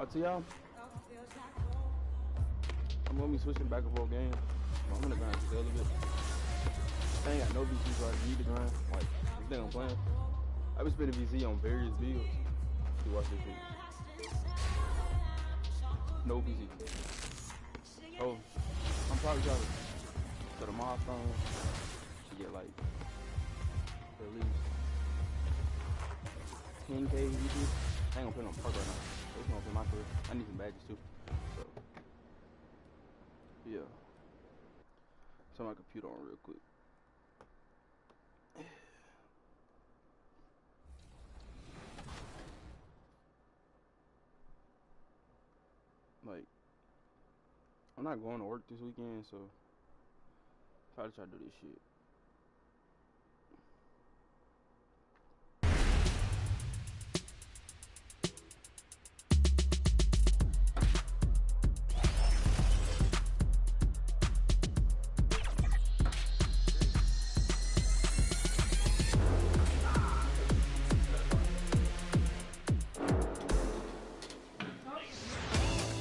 talk to y'all. I'm gonna be switching back and forth games. I'm gonna grind just a little bit. I ain't got no VC, so I need to grind. Like, the thing I'm playing. I've been spending VC on various builds. To watch this shit. No VC. Oh, I'm probably trying to set a milestone to get like at least 10K VC. I ain't gonna put it on park right now. It's gonna put my career. I need some badges too. So, yeah. Turn my computer on real quick. Like, I'm not going to work this weekend, so probably try to do this shit.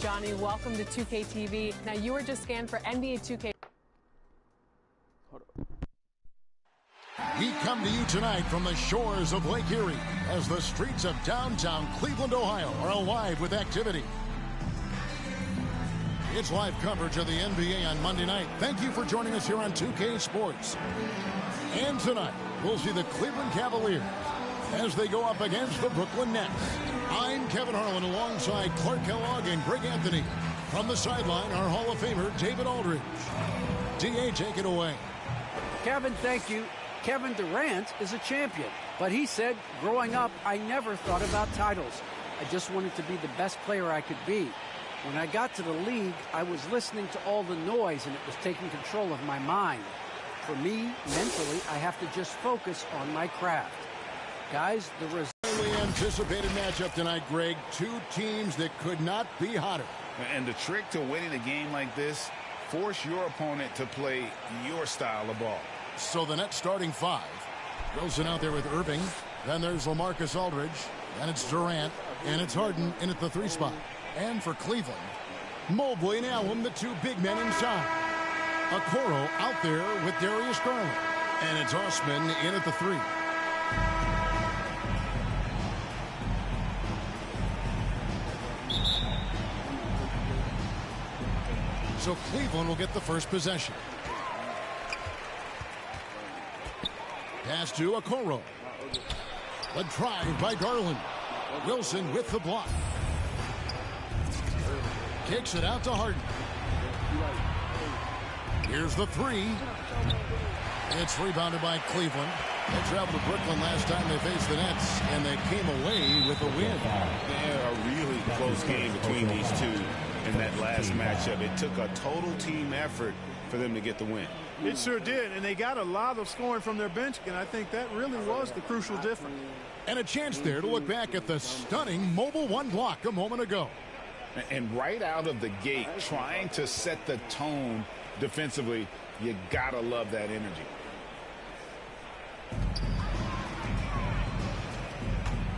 Johnny, welcome to 2K TV. Now, you were just scanned for NBA 2K. Hold up. We come to you tonight from the shores of Lake Erie as the streets of downtown Cleveland, Ohio are alive with activity. It's live coverage of the NBA on Monday night. Thank you for joining us here on 2K Sports. And tonight, we'll see the Cleveland Cavaliers as they go up against the Brooklyn Nets. I'm Kevin Harlan alongside Clark Kellogg and Greg Anthony. From the sideline, our Hall of Famer, David Aldridge. D.A., take it away. Kevin, thank you. Kevin Durant is a champion, but he said, growing up, I never thought about titles. I just wanted to be the best player I could be. When I got to the league, I was listening to all the noise, and it was taking control of my mind. For me, mentally, I have to just focus on my craft. Guys, the result... Anticipated matchup tonight, Greg. Two teams that could not be hotter. And the trick to winning a game like this, force your opponent to play your style of ball. So the Nets starting five. Wilson out there with Irving. Then there's LaMarcus Aldridge. Then it's Durant. And it's Harden in at the 3 spot. And for Cleveland, Mobley and Allen, the two big men inside. Okoro out there with Darius Garland. And it's Osman in at the 3. So Cleveland will get the first possession. Pass to Okoro. A drive by Garland. Wilson with the block. Kicks it out to Harden. Here's the 3. It's rebounded by Cleveland. They traveled to Brooklyn last time they faced the Nets, and they came away with a win. Yeah, a really close game between these two in that last matchup. It took a total team effort for them to get the win. It sure did, and they got a lot of scoring from their bench, and I think that really was the crucial difference. And a chance there to look back at the stunning Mobile One block a moment ago. And right out of the gate, trying to set the tone defensively, you gotta love that energy.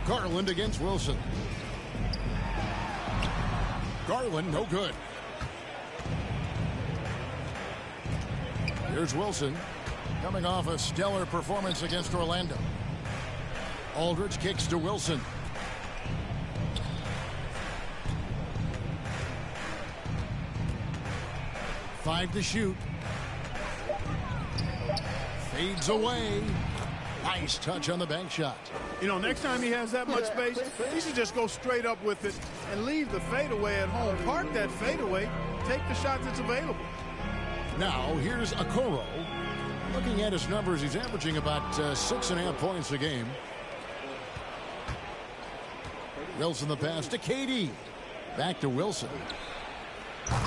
Garland against Wilson. Garland, no good. Here's Wilson, coming off a stellar performance against Orlando. Aldridge kicks to Wilson. Five to shoot. Fades away. Nice touch on the bank shot. You know, next time he has that much space, he should just go straight up with it and leave the fadeaway at home. Park that fadeaway, take the shot that's available. Now, here's Okoro. Looking at his numbers, he's averaging about 6.5 points a game. Wilson the pass to KD. Back to Wilson.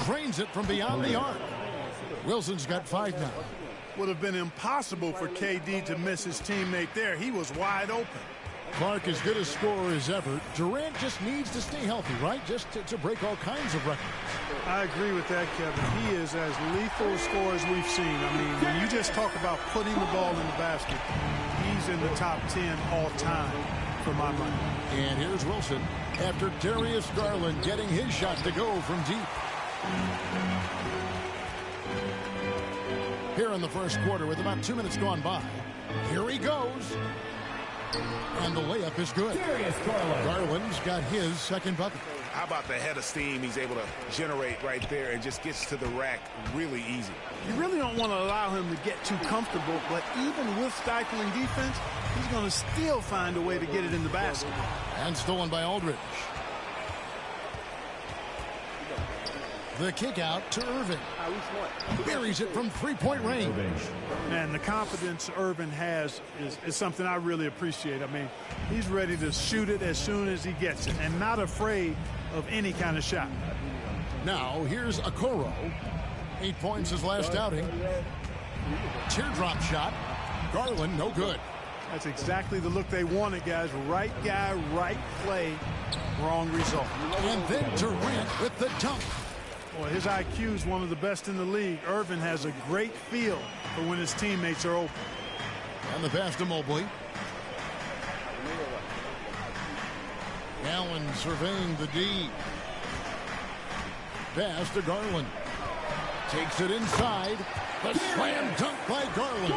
Trains it from beyond the arc. Wilson's got 5 now. Would have been impossible for KD to miss his teammate there. He was wide open. Clark as good a scorer as ever. Durant just needs to stay healthy, right? Just to break all kinds of records. I agree with that, Kevin. He is as lethal a scorer as we've seen. I mean, when you just talk about putting the ball in the basket, he's in the top 10 all time for my money. And here's Wilson. after Darius Garland getting his shot to go from deep. Here in the first quarter with about 2 minutes gone by. Here he goes. And the layup is good. Garland's got his second bucket. How about the head of steam he's able to generate right there and just gets to the rack really easy. You really don't want to allow him to get too comfortable, but even with stifling defense, he's going to still find a way to get it in the basket. And stolen by Aldridge. The kick out to Irving. Buries it from three-point range. Man, the confidence Irving has is something I really appreciate. I mean, he's ready to shoot it as soon as he gets it and not afraid of any kind of shot. Now, here's Okoro. 8 points his last outing. Teardrop shot. Garland, no good. That's exactly the look they wanted, guys. Right guy, right play, wrong result. And then Durant with the dunk. Boy, his IQ is one of the best in the league. Irvin has a great feel for when his teammates are open. And the pass to Mobley. Allen surveying the D. Pass to Garland. Takes it inside. The slam dunk by Garland.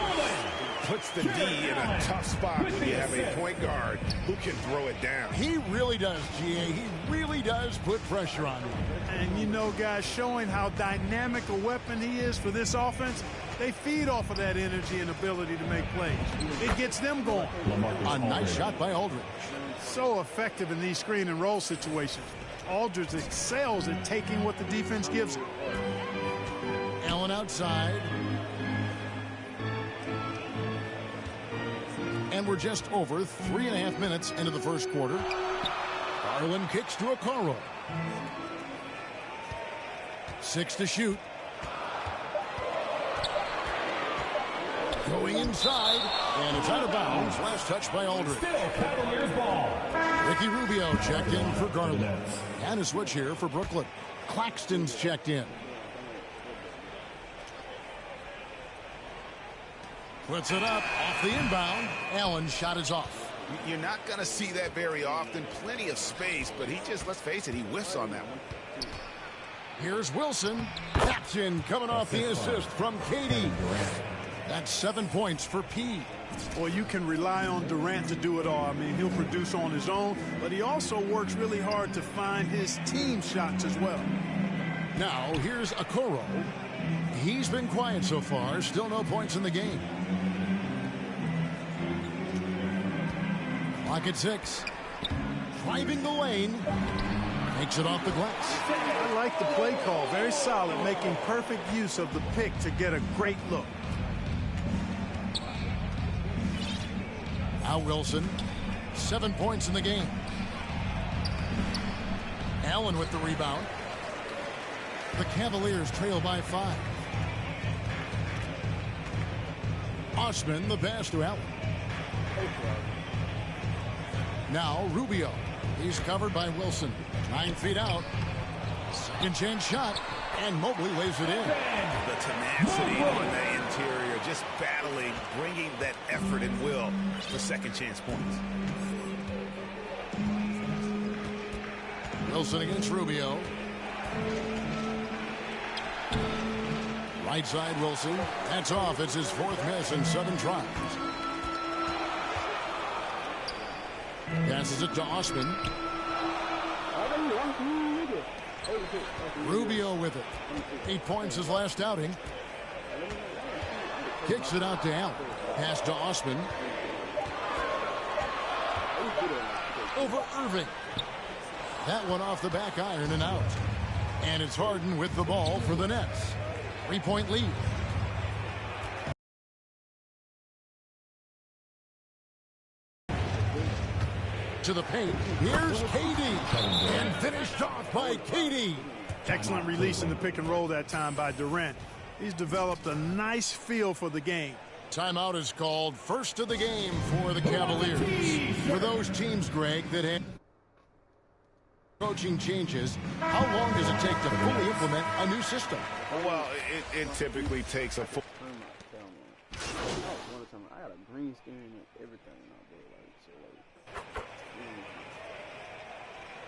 Puts the D in a tough spot when you have a point guard who can throw it down. He really does, GA. He really does put pressure on him. And you know, guys, showing how dynamic a weapon he is for this offense, they feed off of that energy and ability to make plays. It gets them going. A nice shot by Aldridge. So effective in these screen and roll situations. Aldridge excels at taking what the defense gives him. Allen outside. And we're just over 3.5 minutes into the first quarter. Garland kicks to Okoro. 6 to shoot. Going inside, and it's out of bounds. Last touch by Aldridge. Ricky Rubio checked in for Garland. And a switch here for Brooklyn. Claxton's checked in. Puts it up off the inbound. Allen's shot is off. You're not going to see that very often. Plenty of space, but he just, let's face it, he whiffs on that one. Here's Wilson. Taps in, coming off the assist from Katie. That's 7 points for P. Well, you can rely on Durant to do it all. I mean, he'll produce on his own, but he also works really hard to find his team shots as well. Now, here's Okoro. He's been quiet so far. Still no points in the game. Clock at 6. Driving the lane. Makes it off the glass. I like the play call. Very solid, making perfect use of the pick to get a great look. Now Wilson. 7 points in the game. Allen with the rebound. The Cavaliers trail by 5. Osman, the pass to Allen. Now Rubio. He's covered by Wilson. 9 feet out. Second chance shot. And Mobley lays it in. The tenacity on the interior. Just battling, bringing that effort and will for second chance points. Wilson against Rubio. Right side Wilson. That's off. It's his 4th miss in 7 tries. Passes it to Osman. Rubio with it. 8 points his last outing. Kicks it out to Allen. Pass to Osman. Over Irving. That one off the back iron and out. And it's Harden with the ball for the Nets. 3-point lead. To the paint. Here's KD. And finished off by KD. Excellent release in the pick and roll that time by Durant. He's developed a nice feel for the game. Timeout is called. First of the game for the Cavaliers. For those teams, Greg, that had coaching changes, how long does it take to fully implement a new system? Well, it typically takes a full... I got a green screen and everything now, bro. Like, so, like,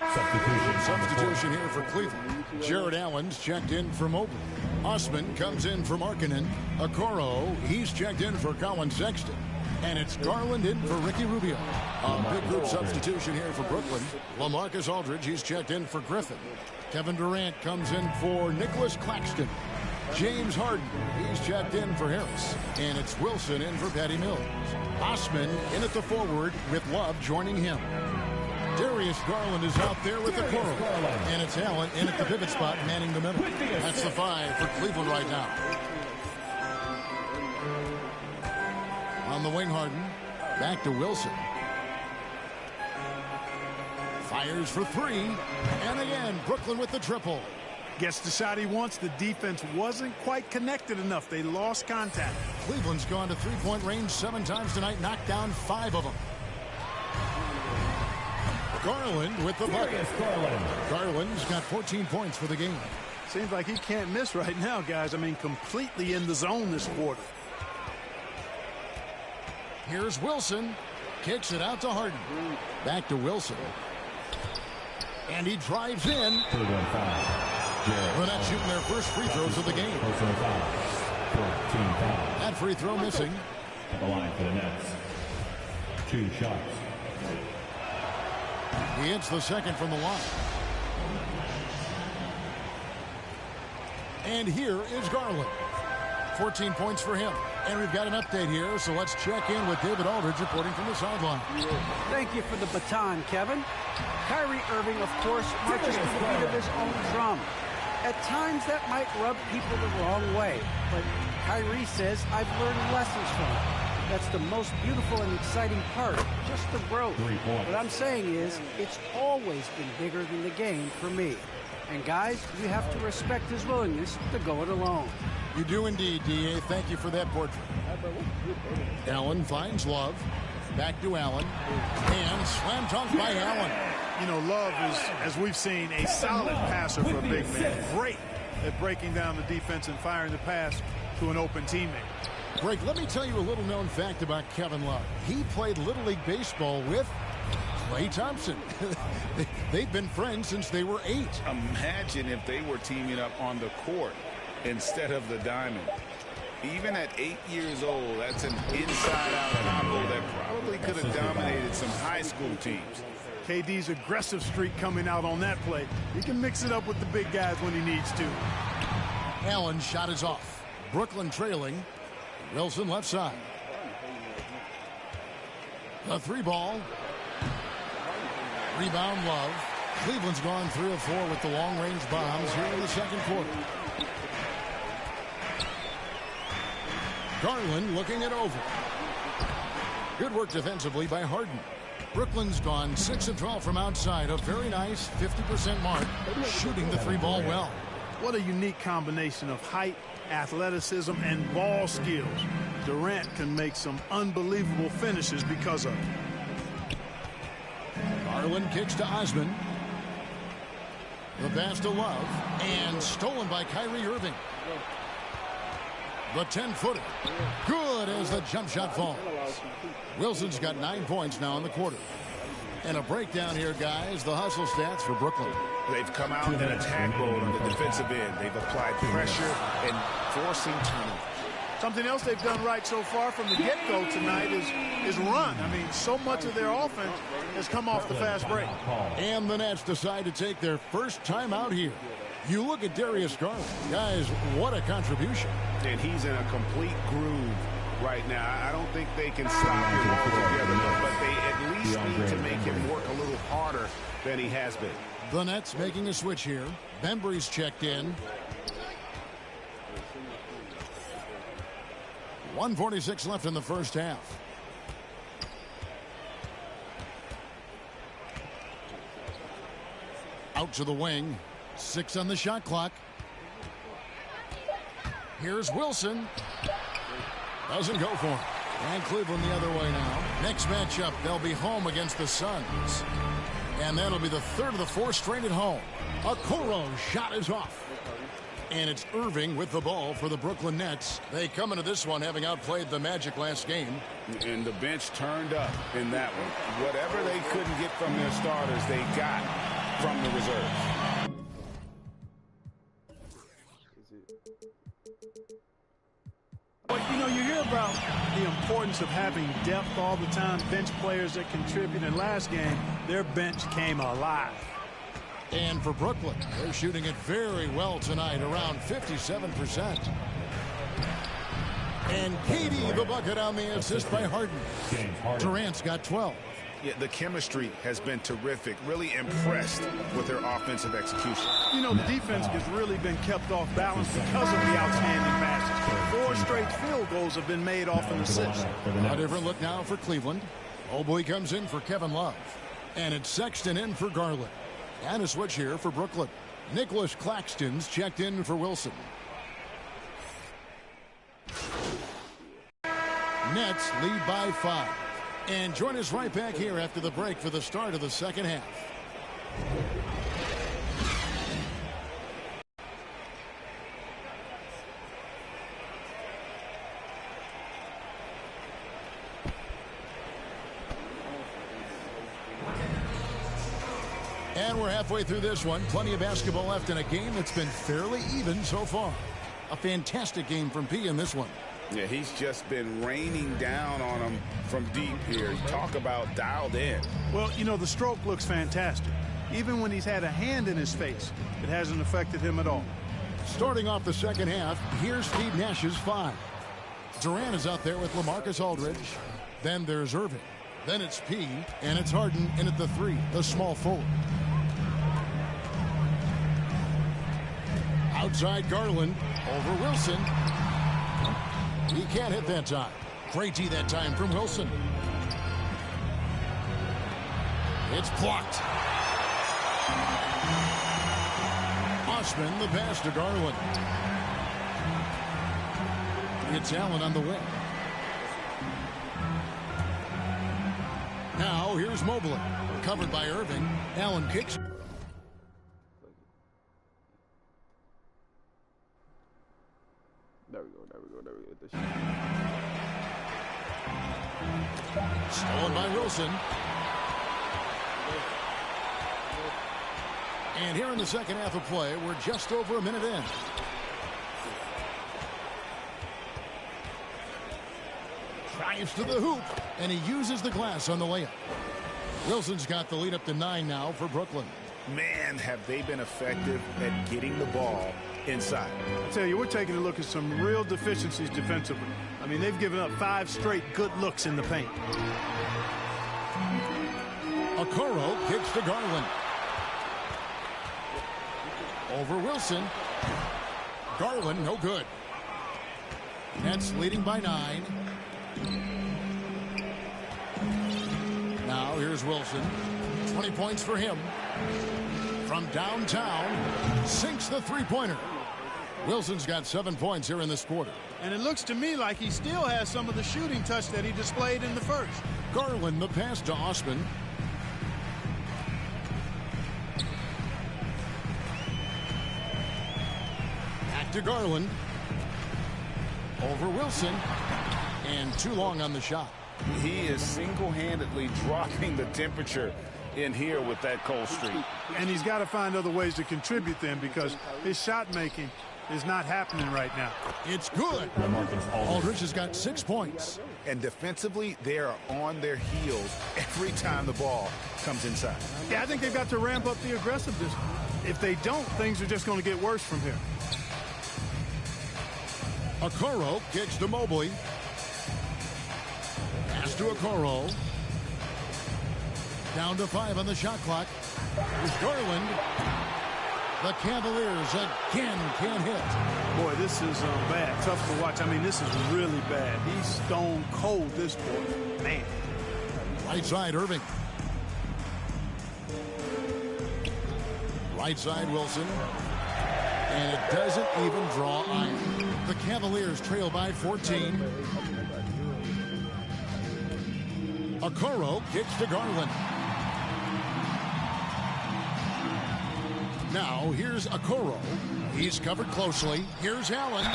Substitution here for Cleveland. Jared Allen's checked in for Mobley. Osman comes in for Markkanen. Okoro, he's checked in for Colin Sexton. And it's Garland in for Ricky Rubio. A big group substitution here for Brooklyn. LaMarcus Aldridge, he's checked in for Griffin. Kevin Durant comes in for Nicholas Claxton. James Harden, he's checked in for Harris. And it's Wilson in for Patty Mills. Osman in at the forward with Love joining him. Darius Garland is out there with the Okoro. And it's Allen in at the pivot spot manning the middle. That's the 5 for Cleveland right now. On the wing, Harden. Back to Wilson. Fires for 3. And again, Brooklyn with the triple. Gets the shot he wants. The defense wasn't quite connected enough. They lost contact. Cleveland's gone to three-point range 7 times tonight, knocked down 5 of them. Garland with the bucket. Garland's got 14 points for the game. Seems like he can't miss right now, guys. I mean, completely in the zone this quarter. Here's Wilson. Kicks it out to Harden. Back to Wilson. And he drives in. The Nets shooting their first free throws of the game. That free throw missing. At the line for the Nets. 2 shots. He hits the second from the line. And here is Garland. 14 points for him. And we've got an update here, so let's check in with David Aldridge reporting from the sideline. Thank you for the baton, Kevin. Kyrie Irving, of course, marches to the beat of his own drum. At times, that might rub people the wrong way. But Kyrie says, I've learned lessons from it. That's the most beautiful and exciting part, just the growth. What I'm saying is, it's always been bigger than the game for me. And guys, you have to respect his willingness to go it alone. You do indeed, D.A. Thank you for that portrait. Allen finds Love. Back to Allen. And slam dunk by Allen. You know, Love is, as we've seen, a solid passer for a big man. Great at breaking down the defense and firing the pass to an open teammate. Greg, let me tell you a little known fact about Kevin Love. He played Little League Baseball with Klay Thompson. They've been friends since they were 8. Imagine if they were teaming up on the court instead of the diamond. Even at 8 years old, that's an inside-out combo that probably could have dominated some high school teams. KD's aggressive streak coming out on that play. He can mix it up with the big guys when he needs to. Allen's shot is off. Brooklyn trailing. Wilson left side. The 3-ball. Rebound Love. Cleveland's gone 3 of 4 with the long-range bombs here in the second quarter. Garland looking it over. Good work defensively by Harden. Brooklyn's gone 6 of 12 from outside. A very nice 50% mark. Shooting the 3-ball well. What a unique combination of height, athleticism, and ball skills. Durant can make some unbelievable finishes because of it. Garland kicks to Osman. The pass to Love. And stolen by Kyrie Irving. The 10-footer. Good as the jump shot falls. Wilson's got 9 points now in the quarter. And a breakdown here, guys. The hustle stats for Brooklyn. They've come out in attack mode on the defensive end. They've applied pressure and forcing turnovers. Something else they've done right so far from the get-go tonight is run. I mean, so much of their offense has come off the fast break. And the Nets decide to take their first time out here. You look at Darius Garland. Guys, what a contribution. And he's in a complete groove right now. I don't think they can stop him altogether, but they at least need to make him work a little harder than he has been. The Nets making a switch here. Bembry's checked in. 1:46 left in the first half. Out to the wing. 6 on the shot clock. Here's Wilson. Doesn't go for him. And Cleveland the other way now. Next matchup, they'll be home against the Suns. And that'll be the 3rd of the 4 straight at home. Okoro's shot is off. And it's Irving with the ball for the Brooklyn Nets. They come into this one having outplayed the Magic last game. And the bench turned up in that one. Whatever they couldn't get from their starters, they got from the reserves. But, you know, you hear about the importance of having depth all the time, bench players that contribute. In last game, their bench came alive. And for Brooklyn, they're shooting it very well tonight, around 57%. And Katie the bucket on the assist by Harden. Durant's got 12. Yeah, the chemistry has been terrific. Really impressed with their offensive execution. You know, the defense has really been kept off balance because of the outstanding passes. 4 straight field goals have been made off an assist. A different look now for Cleveland. Mobley comes in for Kevin Love. And it's Sexton in for Garland. And a switch here for Brooklyn. Nicholas Claxton's checked in for Wilson. Nets lead by 5. And join us right back here after the break for the start of the second half. And we're halfway through this one. Plenty of basketball left in a game that's been fairly even so far. A fantastic game from P in this one. Yeah, he's just been raining down on him from deep here. Talk about dialed in. Well, you know, the stroke looks fantastic. Even when he's had a hand in his face, it hasn't affected him at all. Starting off the second half, here's Steve Nash's 5. Durant is out there with LaMarcus Aldridge. Then there's Irving. Then it's P, and it's Harden in at the 3, the small forward. Outside Garland, over Wilson. He can't hit that time. Great D that time from Wilson. It's blocked. Osman the pass to Garland. It's Allen on the wing. Now here's Mobley. Covered by Irving. Allen kicks. There we go. Stolen by Wilson. And here in the second half of play, we're just over a minute in. Drives to the hoop, and he uses the glass on the layup. Wilson's got the lead up to 9 now for Brooklyn. Man, have they been effective at getting the ball inside. I tell you, we're taking a look at some real deficiencies defensively. I mean, they've given up 5 straight good looks in the paint. Okoro kicks to Garland. Over Wilson. Garland, no good. Nets leading by 9. Now here's Wilson. 20 points for him. From downtown, sinks the three-pointer. Wilson's got 7 points here in this quarter. And it looks to me like he still has some of the shooting touch that he displayed in the first. Garland, the pass to Osman. Back to Garland. Over Wilson. And too long on the shot. He is single-handedly dropping the temperature in here with that cold streak. And he's got to find other ways to contribute then, because his shot making is not happening right now. It's good. Aldridge has got 6 points. And defensively, they are on their heels every time the ball comes inside. Yeah, I think they've got to ramp up the aggressiveness. If they don't, things are just going to get worse from here. Okoro kicks to Mobley. Pass to Okoro. Down to 5 on the shot clock. With Garland. The Cavaliers again can't hit. Boy, this is bad. Tough to watch. I mean, this is really bad. He's stone cold this quarter. Man. Right side, Irving. Right side, Wilson. And it doesn't even draw iron. The Cavaliers trail by 14. Okoro kicks to Garland. Now, here's Okoro. He's covered closely. Here's Allen.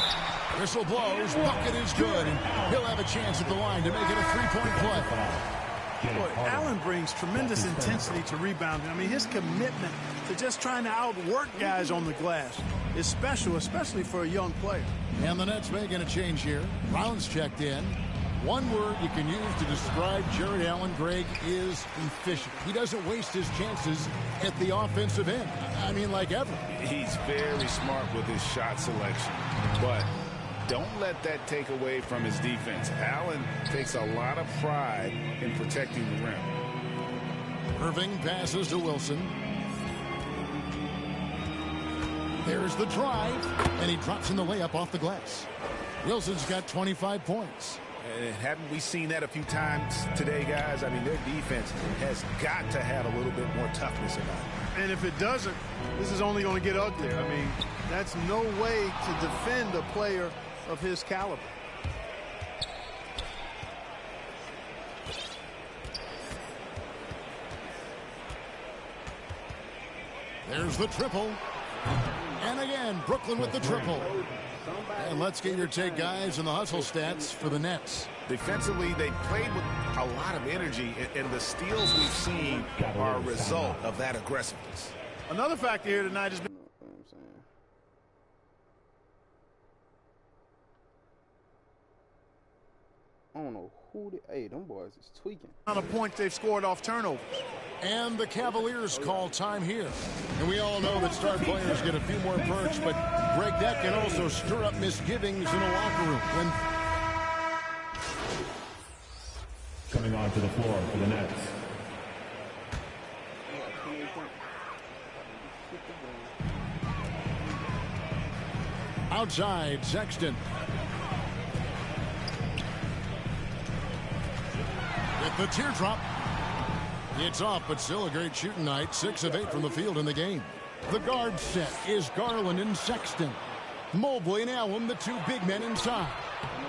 Whistle blows. Bucket is good. And he'll have a chance at the line to make it a three-point play. Boy, Allen brings tremendous intensity to rebounding. I mean, his commitment to just trying to outwork guys on the glass is special, especially for a young player. And the Nets making a change here. Brown's checked in. One word you can use to describe Jared Allen, Greg, is efficient. He doesn't waste his chances at the offensive end. I mean, like ever. He's very smart with his shot selection, but don't let that take away from his defense. Allen takes a lot of pride in protecting the rim. Irving passes to Wilson. There's the drive, and he drops in the layup off the glass. Wilson's got 25 points. And haven't we seen that a few times today, guys? I mean, their defense has got to have a little bit more toughness about it. And if it doesn't, this is only going to get uglier. I mean, that's no way to defend a player of his caliber. There's the triple. And again, Brooklyn with the triple. And let's get your take, guys, on the hustle stats for the Nets. Defensively, they played with a lot of energy, and the steals we've seen are a result of that aggressiveness. Another factor here tonight has been I don't know who hey, them boys is tweaking. On the points they've scored off turnovers. And the Cavaliers call time here. And we all know that star players get a few more perks, but Greg, that can also stir up misgivings in a locker room. Coming onto the floor for the Nets. Outside, Sexton. With the teardrop. It's off, but still a great shooting night. 6 of 8 from the field in the game. The guard set is Garland and Sexton. Mobley and Allen, the two big men inside.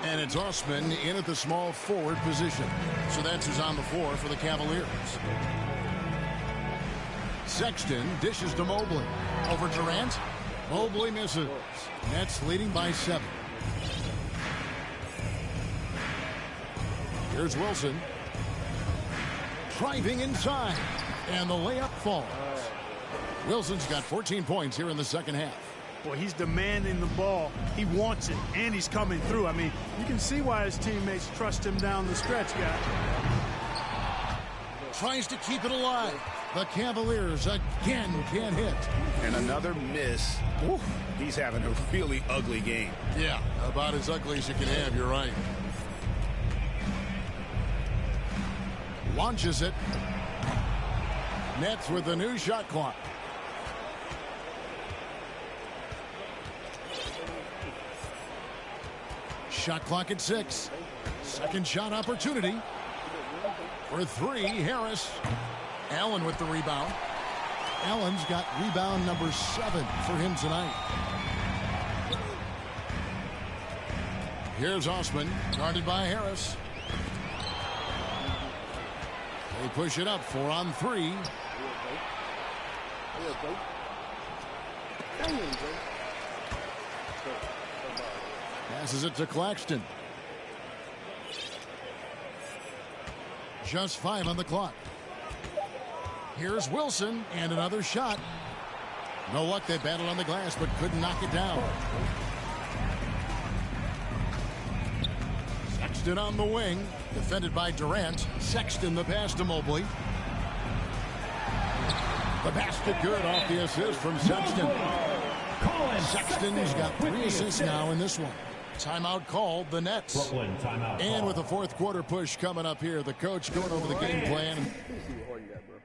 And it's Osman in at the small forward position. So that's who's on the floor for the Cavaliers. Sexton dishes to Mobley. Over Durant. Mobley misses. Nets leading by 7. Here's Wilson. Driving inside. And the layup falls. Wilson's got 14 points here in the second half. Boy, he's demanding the ball. He wants it, and he's coming through. I mean, you can see why his teammates trust him down the stretch, guys. Tries to keep it alive. The Cavaliers again can't hit. And another miss. Ooh, he's having a really ugly game. Yeah, about as ugly as you can have, you're right. Launches it. Nets with the new shot clock. Shot clock at 6. Second shot opportunity. For 3, Harris. Allen with the rebound. Allen's got rebound number 7 for him tonight. Here's Osman, guarded by Harris. They push it up, 4 on 3. Passes it to Claxton. Just 5 on the clock. Here's Wilson, and another shot. No luck, they battled on the glass, but couldn't knock it down. Sexton on the wing, defended by Durant. Sexton the pass to Mobley. The basket good off the assist from Sexton. Sexton's got 3 assists now in this one. Timeout called, the Nets. Brooklyn, timeout and call. with the fourth quarter push coming up here, the coach going over the game plan. Let me see what Harden got, bro.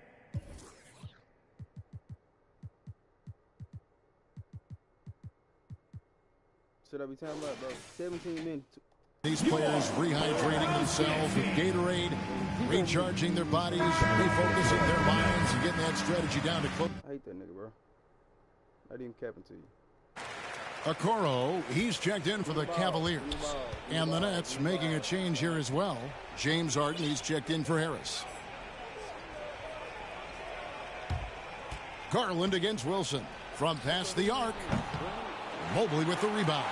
Should I be talking about, bro? 17 minutes. These players rehydrating themselves with Gatorade, recharging their bodies, refocusing their minds, and getting that strategy down to close. I hate that nigga, bro. Not even capping to you. Okoro, he's checked in for the Cavaliers. And the Nets making a change here as well. James Harden, he's checked in for Harris. Garland against Wilson. From past the arc. Mobley with the rebound.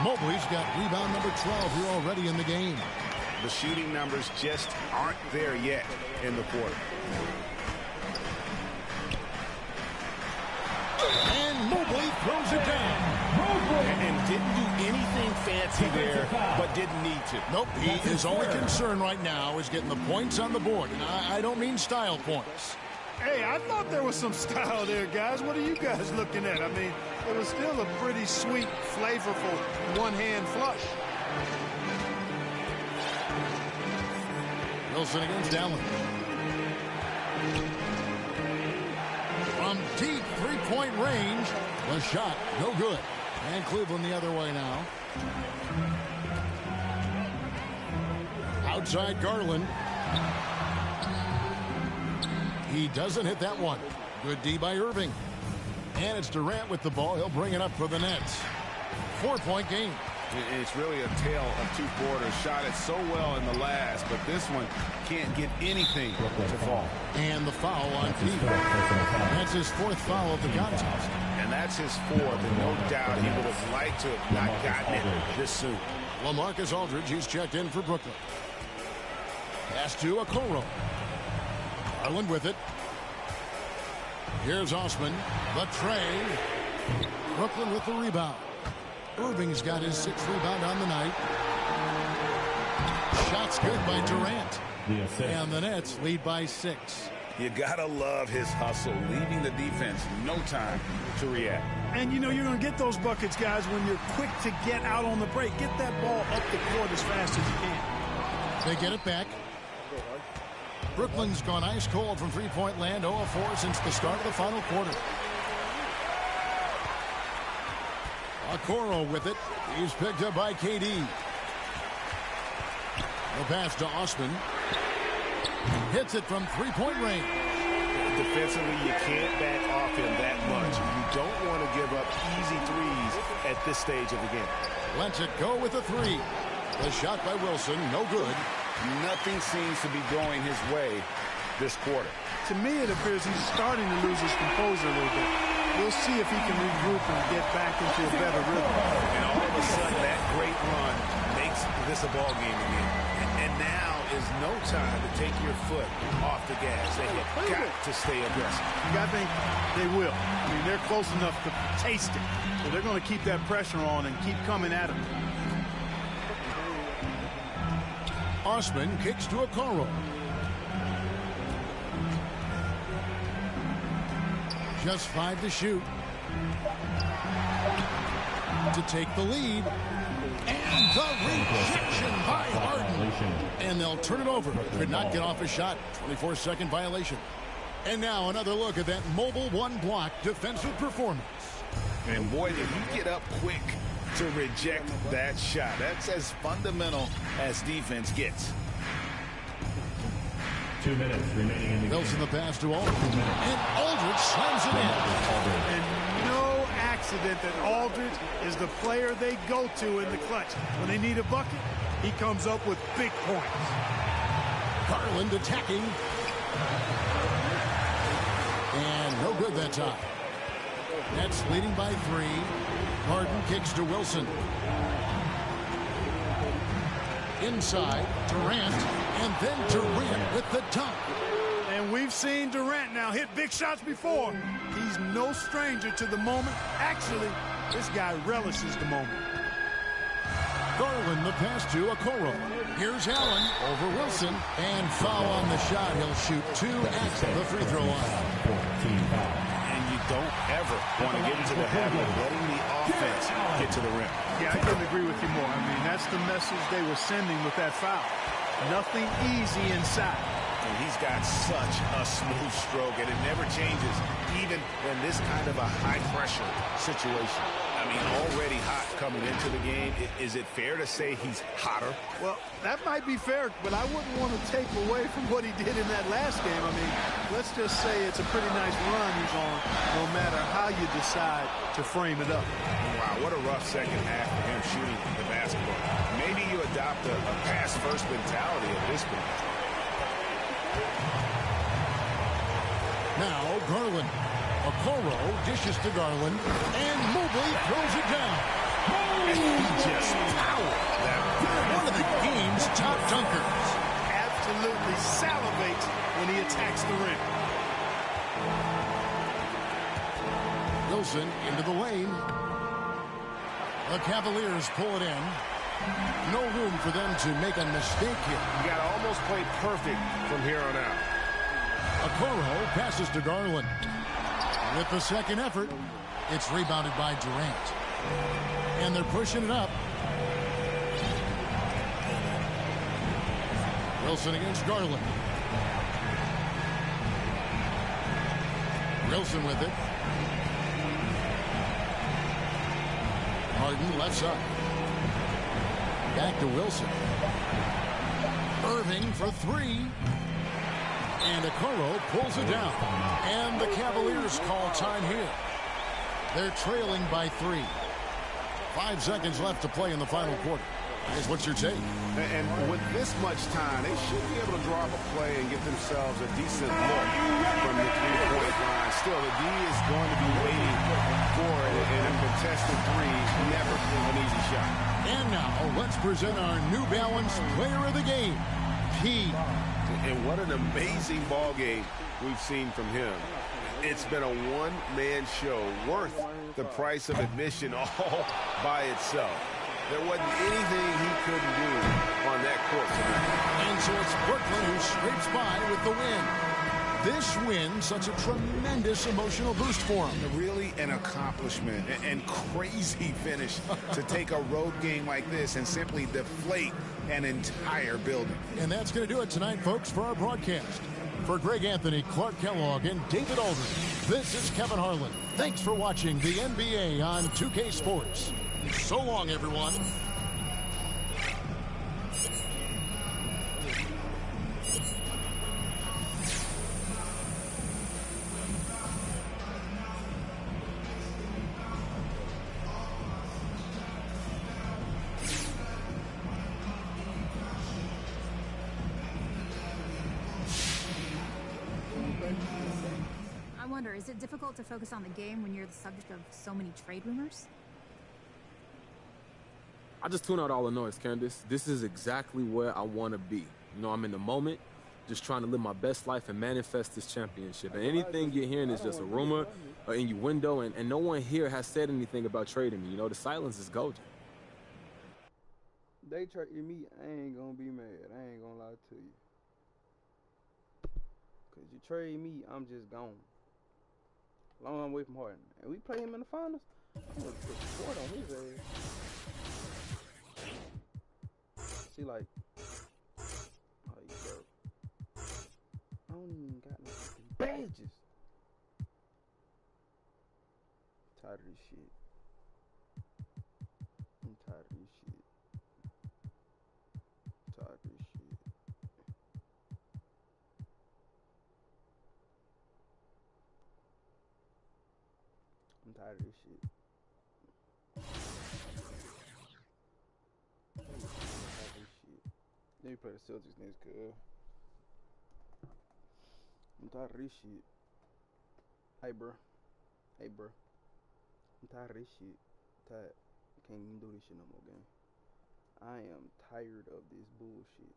Mobley's got rebound number 12 here already in the game. The shooting numbers just aren't there yet in the quarter. And Mobley throws it down. And didn't do anything fancy there, but didn't need to. Nope, his only concern right now is getting the points on the board. And I don't mean style points. Hey, I thought there was some style there, guys. What are you guys looking at? I mean, it was still a pretty sweet, flavorful one-hand flush. Wilson against Allen. From deep three-point range, the shot no good. And Cleveland the other way now. Outside Garland. He doesn't hit that one. Good D by Irving. And it's Durant with the ball. He'll bring it up for the Nets. 4-point game. It's really a tale of two quarters. Shot it so well in the last, but this one can't get anything to fall. And the foul on Pete. That's his 4th foul of the contest. And that's his 4th, and no doubt he would have liked to have not gotten it this soon. LaMarcus Aldridge, he's checked in for Brooklyn. Pass to Okoro. Garland with it. Here's Osman. The tray. Brooklyn with the rebound. Irving's got his 6th rebound on the night. Shots good by Durant. And the Nets lead by 6. You gotta love his hustle, leaving the defense no time to react. And, you know, you're going to get those buckets, guys, when you're quick to get out on the break. Get that ball up the court as fast as you can. They get it back. Brooklyn's gone ice cold from three-point land, 0 of 4 since the start of the final quarter. Okoro with it. He's picked up by KD. The pass to Osman. Hits it from three-point range. Defensively, you can't back off him that much. You don't want to give up easy threes at this stage of the game. Lets it go with a 3. The shot by Wilson, no good. Nothing seems to be going his way this quarter. To me, it appears he's starting to lose his composure a little bit. We'll see if he can regroup and get back into a better rhythm. And all of a sudden, that great run makes this a ball game again. And now is no time to take your foot off the gas. They have got to stay aggressive. I think they will. I mean, they're close enough to taste it. So they're going to keep that pressure on and keep coming at him. Osman kicks to Okoro. Just 5 to shoot. To take the lead. And the rejection by Harden. And they'll turn it over. Could not get off a shot. 24-second violation. And now another look at that mobile one-block defensive performance. And boy, did he get up quick to reject that shot. That's as fundamental as defense gets. 2 minutes remaining in the Wilson the pass to Aldridge. And Aldridge slams it in. And no accident that Aldridge is the player they go to in the clutch. When they need a bucket, he comes up with big points. Garland attacking. And no good that time. Nets leading by 3. Harden kicks to Wilson. Inside, Durant, and then Durant with the dunk. And we've seen Durant now hit big shots before. He's no stranger to the moment. Actually, this guy relishes the moment. Garland the pass to Okoro. Here's Allen over Wilson. And foul on the shot. He'll shoot 2 at the free throw line. Don't ever want to get into the habit of letting the offense get to the rim. Yeah, I couldn't agree with you more. I mean, that's the message they were sending with that foul. Nothing easy inside. And he's got such a smooth stroke, and it never changes, even in this kind of a high-pressure situation. I mean, already hot coming into the game. Is it fair to say he's hotter? Well, that might be fair, but I wouldn't want to take away from what he did in that last game. I mean, let's just say it's a pretty nice run he's on, no matter how you decide to frame it up. Wow, what a rough second half for him shooting the basketball. Maybe you adopt a pass-first mentality at this point. Now Garland. Okoro dishes to Garland, and Mobley throws it down. And he just powered that. One of the game's top dunkers. salivates when he attacks the rim. Wilson into the lane. The Cavaliers pull it in. No room for them to make a mistake here. You got to almost play perfect from here on out. Okoro passes to Garland. With the second effort, it's rebounded by Durant. And they're pushing it up. Wilson against Garland. Wilson with it. Harden left side. Back to Wilson. Irving for three. And Okoro pulls it down. And the Cavaliers call time here. They're trailing by 3. 5 seconds left to play in the final quarter. Guys, what's your take? And with this much time, they should be able to draw up a play and get themselves a decent look from the three-point line. Still, the D is going to be waiting for it, and a contested three, never an easy shot. And now, let's present our New Balance player of the game, P. And what an amazing ball game we've seen from him. It's been a one-man show worth the price of admission all by itself. There wasn't anything he couldn't do on that court tonight. And so it's Brooklyn who scrapes by with the win. This win, such a tremendous emotional boost for him. Really an accomplishment and crazy finish to take a road game like this and simply deflate an entire building. And that's going to do it tonight, folks, for our broadcast. For Greg Anthony, Clark Kellogg, and David Aldridge, this is Kevin Harlan. Thanks for watching the NBA on 2K Sports. So long, everyone. I wonder, is it difficult to focus on the game when you're the subject of so many trade rumors? I just tune out all the noise, Candace. This is exactly where I want to be. You know, I'm in the moment, just trying to live my best life and manifest this championship. And anything you're hearing is just a rumor or innuendo, and no one here has said anything about trading me. You know, the silence is golden. They trade me, I ain't gonna be mad. I ain't gonna lie to you. Cause you trade me, I'm just gone. Long I'm away from Harden. And we play him in the finals, I'm gonna put support on his ass. See, like, oh, you broke. I don't even got no fucking badges. I'm tired of this shit. I'm tired of this shit. I'm tired of this shit. I'm tired of this shit. Then we play the Celtics next, cuz. I'm tired of this shit. Hey, bro. Hey, bro. I'm tired of this shit. I'm tired. I can't even do this shit no more, gang. I am tired of this bullshit.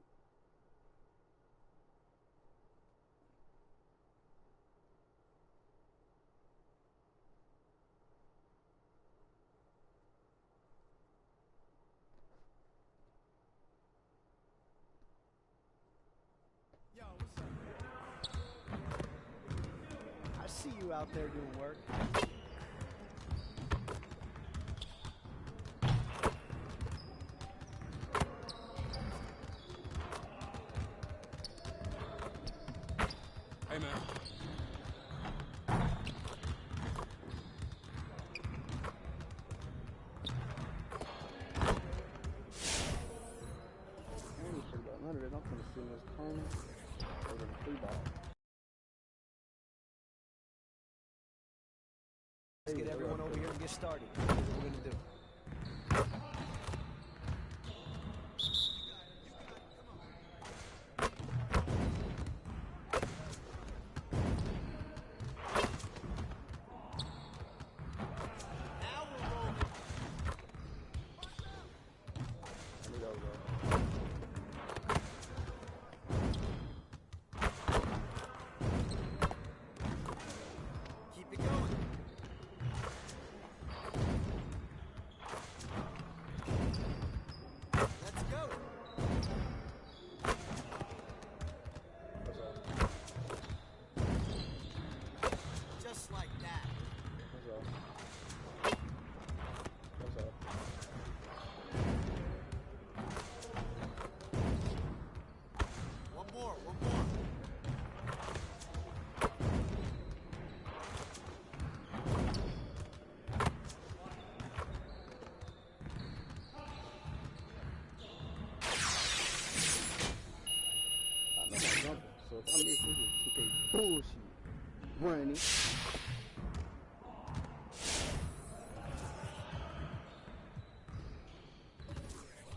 I see you out there doing work. Hey, man. I ain't sure about none of that. I'm finna sit in this corner over the free ball. Let's get everyone over here and get started. Here's what we're gonna do. So if I miss, this is 2K bullshit. Running.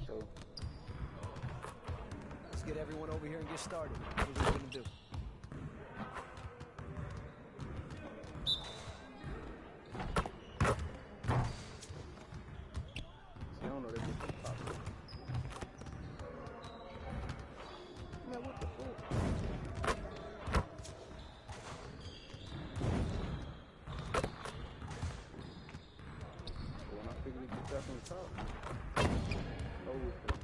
So Let's get everyone over here and get started. Here's what we're gonna do. I don't know, they get some top. Man, what the fuck? When I figured it get back on top, over for me.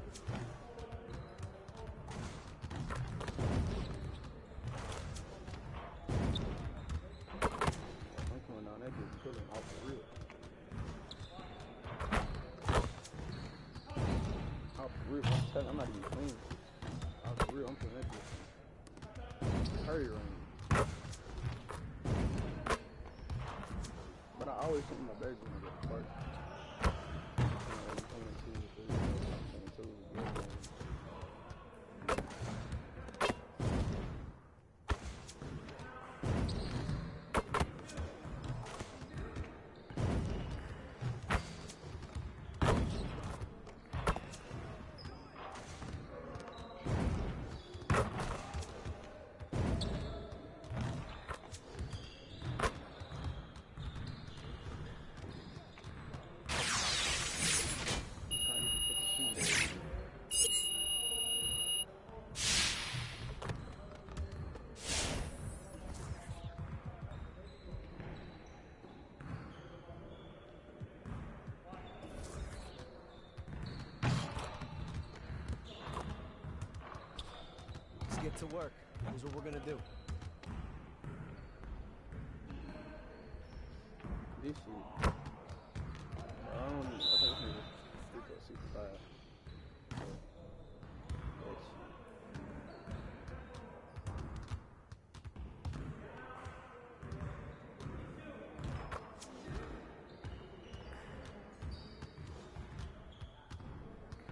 I'm coming down that bitch killing off the rip. Off the rip, I'm telling you, I'm not even clean. Off the rip, I'm putting that bitch hurry range. But I always think my bags when I get parked. Let's get to work. Here's what we're gonna do. This shit. I think this nigga 65. That shit.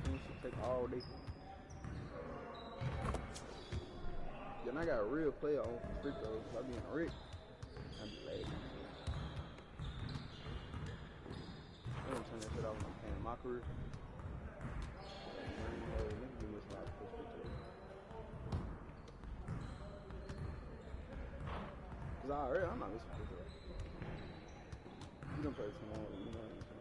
This should take all day. Then I got a real player on for free throws. If I be in a wreck, I be lagging. I'm gonna turn that shit off when I'm playing my career. Cause I'm not missing free throws. You don't play tomorrow, you know what I'm saying?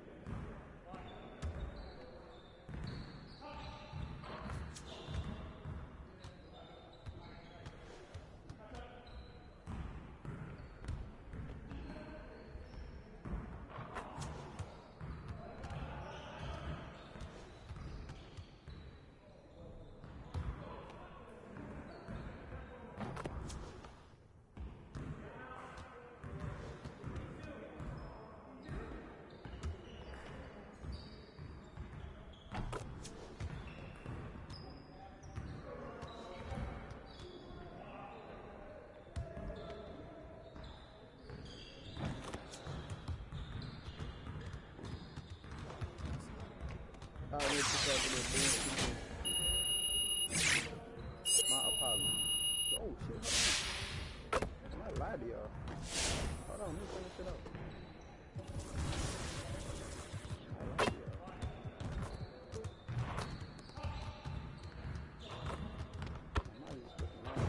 I need to start doing my apologies. Oh shit, hold on. I might lie to y'all. Hold on, let me turn this shit up. I might lie to y'all. I might just fucking lie.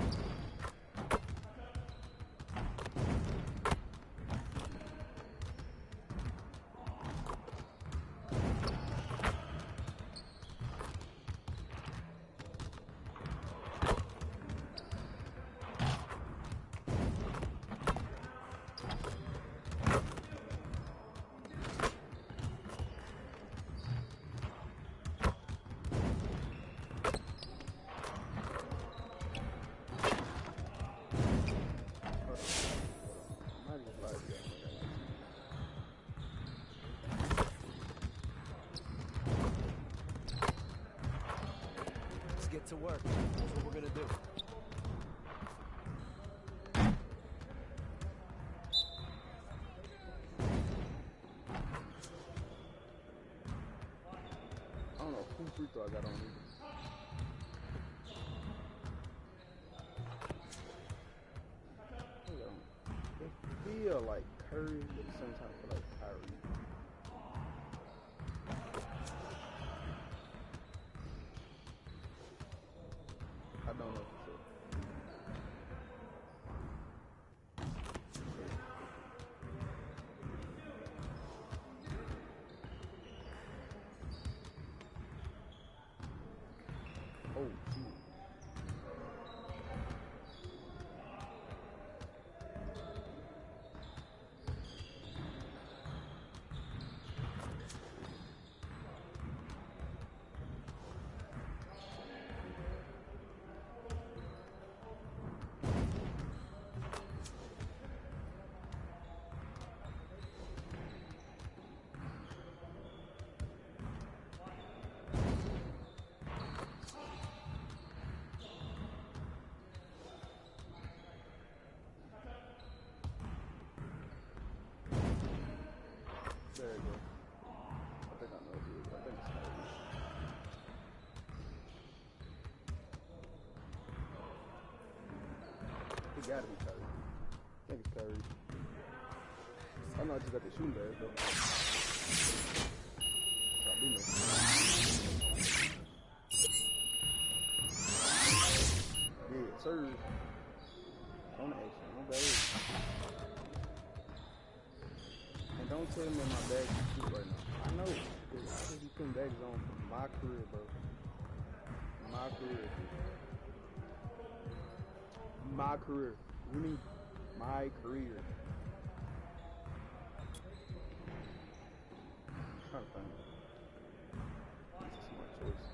Get to work. That's what we're gonna do. I don't know who free throw I got on either. feel like Curry, but at the same time I feel like Kyrie. I don't know for sure. Oh, shoot. There you go. I think I know who it is. I think it's Kyrie. It gotta be Kyrie. I think it's Kyrie. I know I just got the shooting bag though. I do know. Yeah, sir. On the action, no bad. And don't tell me my bag is cute right now. I know. I just be putting bags on for my career, bro. My career. My career. You mean my career. I'm trying to find it. That's a smart choice.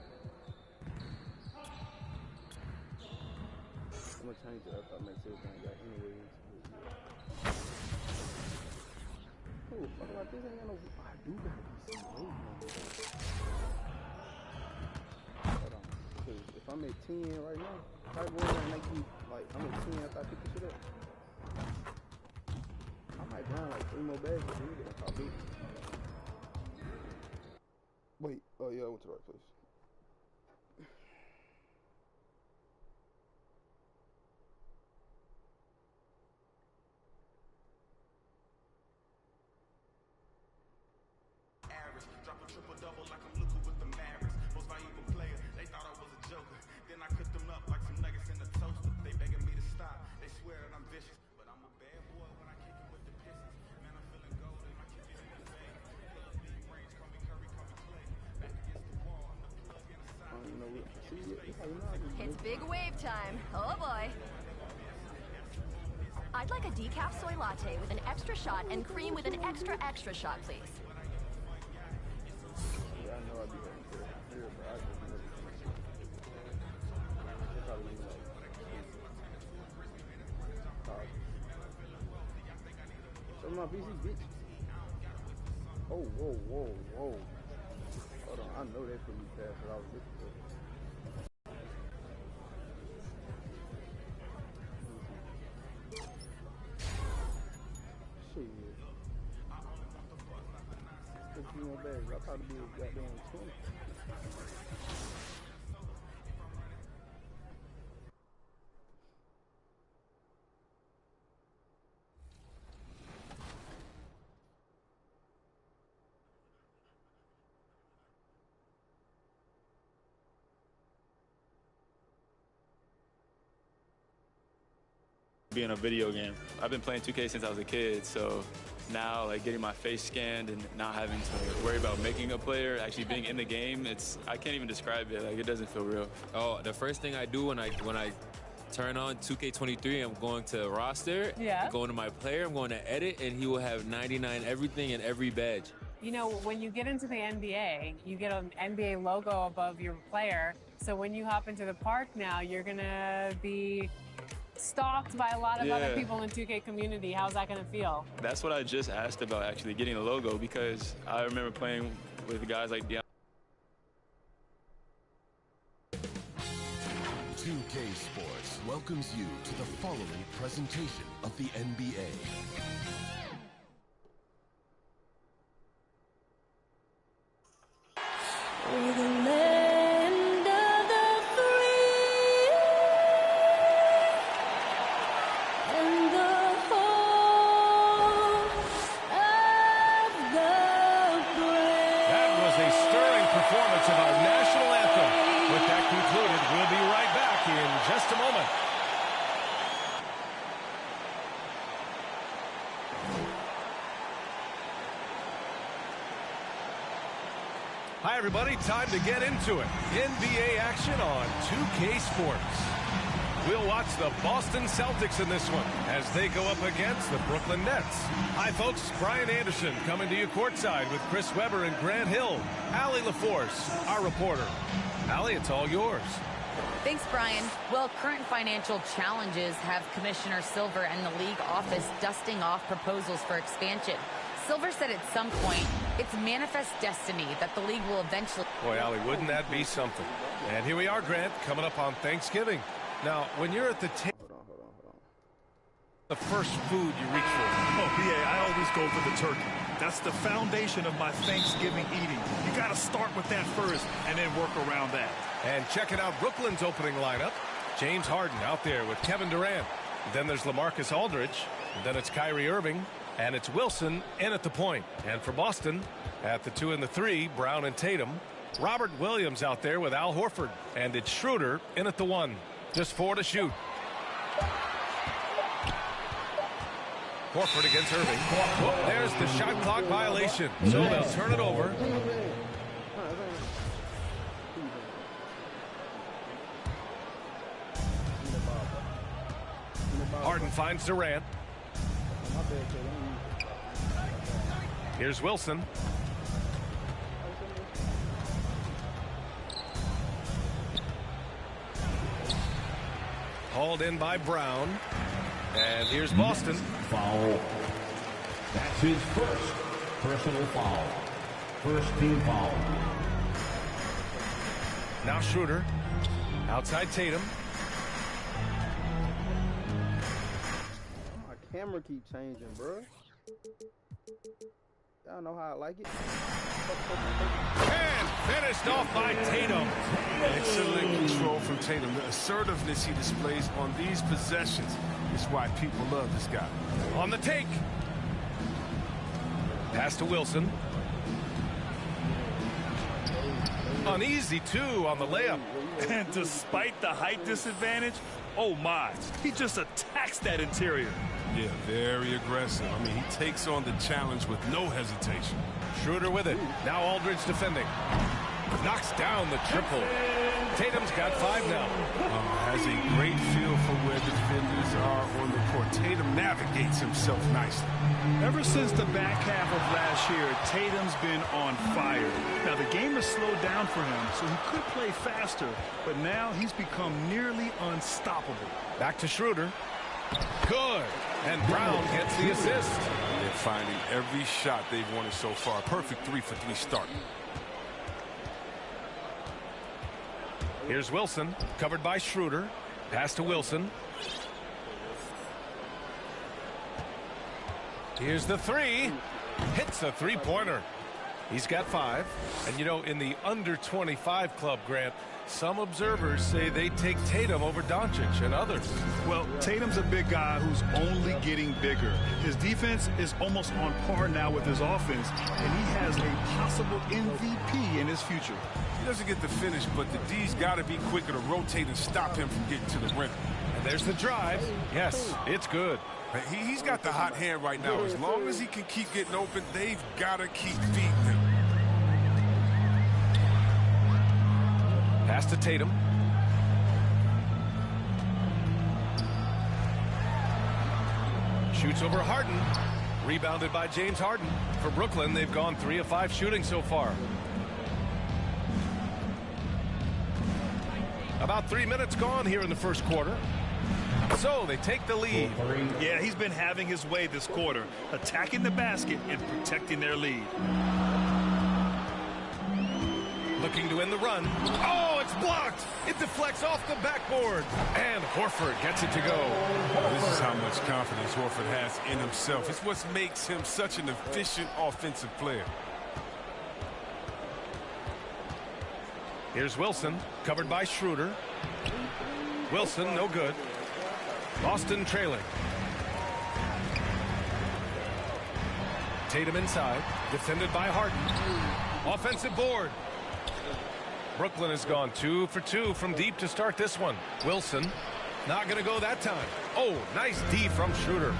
I'm gonna change it up. I make everything I got anyways. Oh, fuck like this ain't got no. I do gotta be some weight on this. Hold on. Cause if I'm at 10 right now, if I go in there and make you like I'm at 10 after I pick this shit up, I might grind like 3 more bags and then get a top beat. Wait, oh yeah, I went to the right place. Drop a triple-double like I'm looking with the Mavericks. Most valuable player, they thought I was a joker. Then I cooked them up like some nuggets in a toaster. They begging me to stop, they swear that I'm vicious. But I'm a bad boy when I kick it with the Pistons. Man, I'm feeling golden, I kick it in the bag. Pull up big range, call me Curry, call me Clay. Back against the wall, I'm the plug in the side. You know what? See, it's how you know I can It's big wave time. Oh boy. I'd like a decaf soy latte with an extra shot and cream with an extra shot, please. Yeah, I know I do that here, but I just never They probably need like show my PC, bitch. Oh, whoa, whoa, whoa. Hold on, I know that for me fast what I was looking for. Shit. 15 more bags. I'll probably be a goddamn 20. Being a video game. I've been playing 2K since I was a kid, so now like getting my face scanned and not having to worry about making a player, actually being in the game, I can't even describe it. Like, it doesn't feel real. Oh, the first thing I do when I turn on 2K23, I'm going to roster, going to my player, I'm going to edit, and he will have 99 everything and every badge. You know, when you get into the NBA, you get an NBA logo above your player. So when you hop into the park now, you're gonna be stalked by a lot of other people in the 2K community. How's that going to feel? That's what I just asked about, actually, getting a logo, because I remember playing with guys like Deion. 2K Sports welcomes you to the following presentation of the NBA. We're the land of the free and the home everybody, time to get into it. NBA action on 2K Sports. We'll watch the Boston Celtics in this one as they go up against the Brooklyn Nets. Hi, folks. Brian Anderson coming to you courtside with Chris Webber and Grant Hill. Allie LaForce, our reporter. Allie, it's all yours. Thanks, Brian. Well, current financial challenges have Commissioner Silver and the league office dusting off proposals for expansion. Silver said at some point, it's manifest destiny that the league will eventually... Boy, Allie, wouldn't that be something? And here we are, Grant, coming up on Thanksgiving. Now, when you're at the table, the first food you reach for. Oh, BA, I always go for the turkey. That's the foundation of my Thanksgiving eating. You got to start with that first and then work around that. And checking out Brooklyn's opening lineup. James Harden out there with Kevin Durant. Then there's LaMarcus Aldridge. And then it's Kyrie Irving. And it's Wilson in at the point. And for Boston, at the 2 and the 3, Brown and Tatum. Robert Williams out there with Al Horford. And it's Schroeder in at the 1. Just 4 to shoot. Horford against Irving. Whoop, there's the shot clock violation. So they'll turn it over. Harden finds Durant. Here's Wilson. Hauled in by Brown. And here's Boston. Foul. That's his first personal foul. First team foul. Now Schroeder. Outside Tatum. My camera keep changing, bro. Y'all know how I like it. And finished off by Tatum. Excellent control from Tatum. The assertiveness he displays on these possessions is why people love this guy. On the take. Pass to Wilson. Uneasy, too, on the layup. And despite the height disadvantage, oh my, he just attacks that interior. Yeah, very aggressive. I mean, he takes on the challenge with no hesitation. Schroeder with it. Now Aldridge defending. Knocks down the triple. Tatum's got 5 now. Has a great feel for where defenders are on the court. Tatum navigates himself nicely. Ever since the back half of last year, Tatum's been on fire. Now, the game has slowed down for him, so he could play faster, but now he's become nearly unstoppable. Back to Schroeder. Good. And Brown gets the assist. They're finding every shot they've wanted so far. Perfect 3-for-3 start. Here's Wilson, covered by Schroeder. Pass to Wilson. Here's the 3. Hits a 3-pointer. He's got 5. And, you know, in the under-25 club, Grant, some observers say they take Tatum over Doncic and others. Well, Tatum's a big guy who's only getting bigger. His defense is almost on par now with his offense, and he has a possible MVP in his future. He doesn't get the finish, but the D's got to be quicker to rotate and stop him from getting to the rim. And there's the drive. Yes, it's good. He's got the hot hand right now. As long as he can keep getting open, they've got to keep feeding him. Pass to Tatum. Shoots over Harden. Rebounded by James Harden. For Brooklyn, they've gone 3 of 5 shooting so far. About 3 minutes gone here in the first quarter. So they take the lead. Yeah, he's been having his way this quarter, attacking the basket and protecting their lead. Looking to end the run. Oh, it's blocked. It deflects off the backboard. And Horford gets it to go. This is how much confidence Horford has in himself. It's what makes him such an efficient offensive player. Here's Wilson, covered by Schroeder. Wilson, no good. Boston trailing. Tatum inside, defended by Harden. Offensive board. Brooklyn has gone 2 for 2 from deep to start this one. Wilson, not going to go that time. Oh, nice D from Schroeder.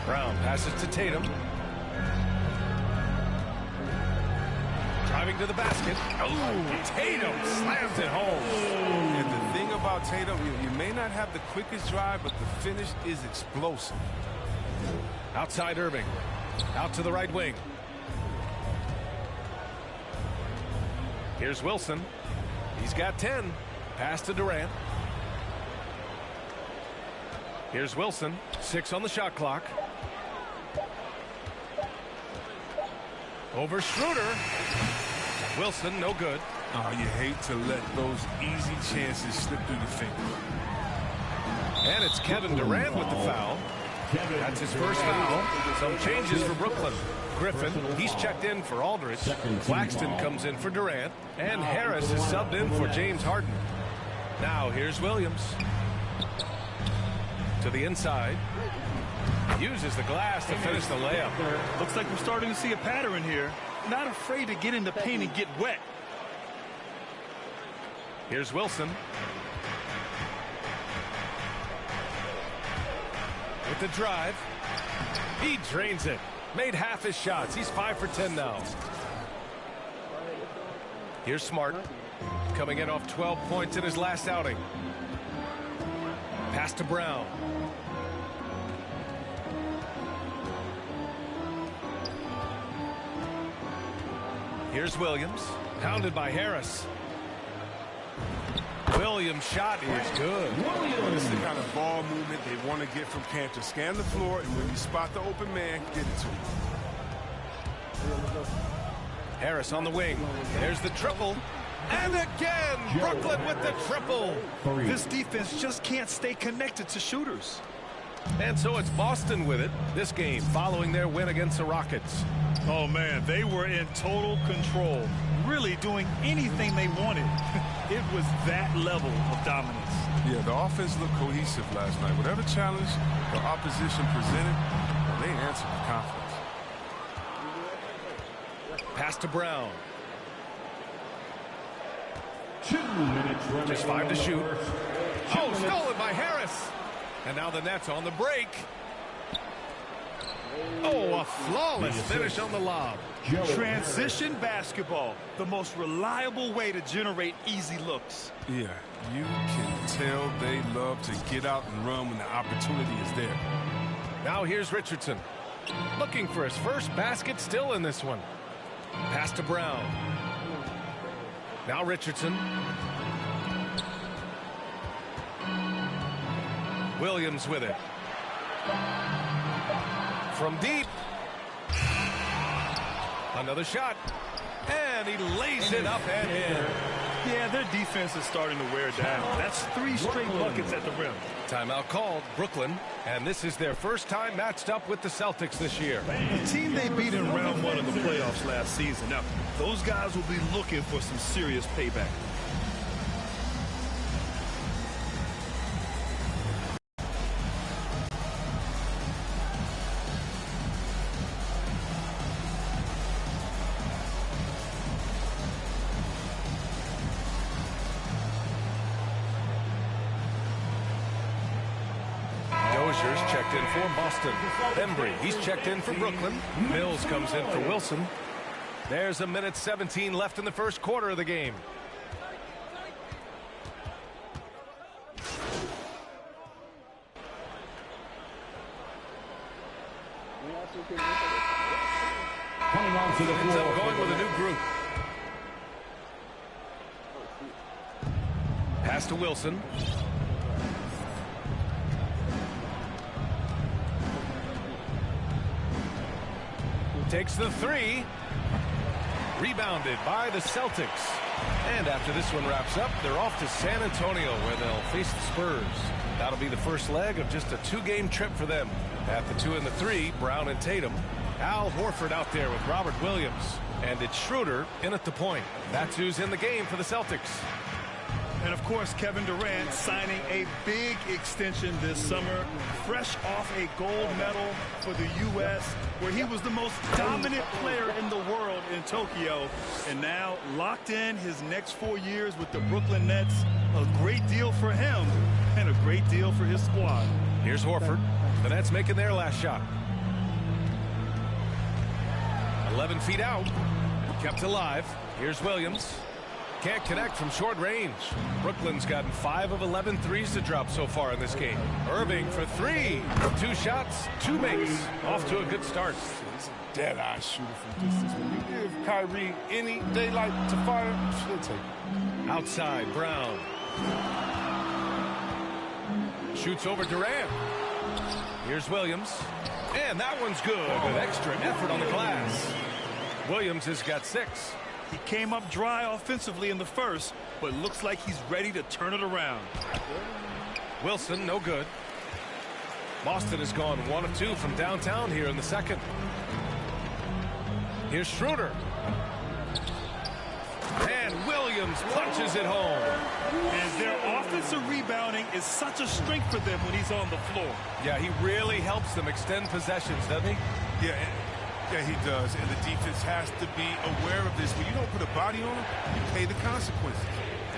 Brown passes to Tatum. Driving to the basket. Oh, Tatum slams it home. And the thing about Tatum, you may not have the quickest drive, but the finish is explosive. Outside Irving. Out to the right wing. Here's Wilson. He's got 10. Pass to Durant. Here's Wilson. 6 on the shot clock. Over Schroeder. Wilson, no good. Oh, you hate to let those easy chances slip through your fingers. And it's Kevin Durant with the foul. That's his first foul. Some changes for Brooklyn. Griffin, he's checked in for Aldridge. Claxton comes in for Durant. And Harris is subbed in for James Harden. Now here's Williams. To the inside. Uses the glass to finish the layup. Looks like we're starting to see a pattern here. Not afraid to get in the paint and get wet. Here's Wilson. With the drive. He drains it. Made half his shots. He's 5 for 10 now. Here's Smart. Coming in off 12 points in his last outing. Pass to Brown. Here's Williams. Pounded by Harris. Williams' shot is good. This is the kind of ball movement they want to get from Cantor. Scan the floor, and when you spot the open man, get it to him. Harris on the wing. There's the triple. And again, Brooklyn with the triple. This defense just can't stay connected to shooters. And so it's Boston with it this game following their win against the Rockets. Oh, man, they were in total control, really doing anything they wanted. It was that level of dominance. Yeah, the offense looked cohesive last night. Whatever challenge the opposition presented, they answered with confidence. Pass to Brown. 2 minutes remaining. Just 5 to shoot. Oh, stolen by Harris. And now the Nets on the break. Oh, a flawless finish on the lob. Transition basketball, the most reliable way to generate easy looks. Yeah, you can tell they love to get out and run when the opportunity is there. Now here's Richardson. Looking for his first basket still in this one. Pass to Brown. Now Richardson. Williams with it. From deep. Another shot. And he lays it up and in. Yeah, their defense is starting to wear down. That's 3 straight buckets at the rim. Timeout called, Brooklyn. And this is their first time matched up with the Celtics this year. The team they beat in round 1 of the playoffs last season. Now, those guys will be looking for some serious payback. Checked in for Boston. Embry, he's checked in for Brooklyn. Mills comes in for Wilson. There's 1:17 left in the first quarter of the game. Coming on to the Ends floor. up going with a new group. Pass to Wilson. Takes the 3. Rebounded by the Celtics. And after this one wraps up, they're off to San Antonio where they'll face the Spurs. That'll be the first leg of just a 2-game trip for them. At the 2 and the 3, Brown and Tatum. Al Horford out there with Robert Williams. And it's Schroeder in at the point. That's who's in the game for the Celtics. And, of course, Kevin Durant signing a big extension this summer, fresh off a gold medal for the U.S., where he was the most dominant player in the world in Tokyo. And now locked in his next 4 years with the Brooklyn Nets. A great deal for him and a great deal for his squad. Here's Horford. The Nets making their last shot. 11 feet out. Kept alive. Here's Williams. Can't connect from short range. Brooklyn's gotten 5 of 11 threes to drop so far in this game. Irving for 3. 2 shots, 2 makes. Off to a good start. He's a dead-eye shooter from distance. When you give Kyrie any daylight to fire, he'll take it. Outside, Brown. Shoots over Durant. Here's Williams. And that one's good with extra effort on the glass. Williams has got 6. He came up dry offensively in the first, but looks like he's ready to turn it around. Wilson, no good. Boston has gone 1 of 2 from downtown here in the second. Here's Schroeder. And Williams punches it home. And their offensive rebounding is such a strength for them when he's on the floor. Yeah, he really helps them extend possessions, doesn't he? Yeah, he does. And the defense has to be aware of this. When you don't put a body on him, you pay the consequences.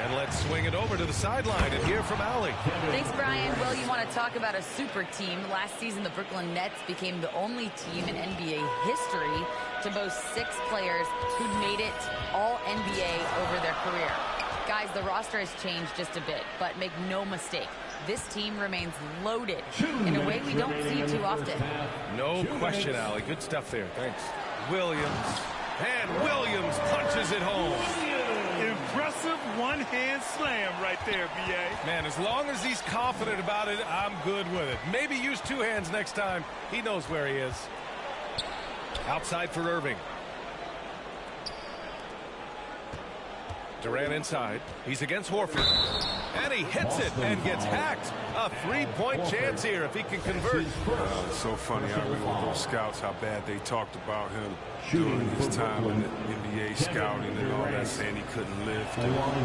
And let's swing it over to the sideline and hear from Allie. Thanks, Brian. Well, you want to talk about a super team. Last season, the Brooklyn Nets became the only team in NBA history to boast 6 players who'd made it all NBA over their career. Guys, the roster has changed just a bit, but make no mistake, this team remains loaded in a way we don't see too often. No question, Allie. Good stuff there. Thanks. Williams. And Williams punches it home. Impressive one-hand slam right there, B.A. Man, as long as he's confident about it, I'm good with it. Maybe use 2 hands next time. He knows where he is. Outside for Irving. Durant inside. He's against Horford. And he hits it and gets hacked. A 3-point chance here if he can convert. It's so funny. I remember with those scouts how bad they talked about him during his time in the NBA scouting and all that, saying he couldn't lift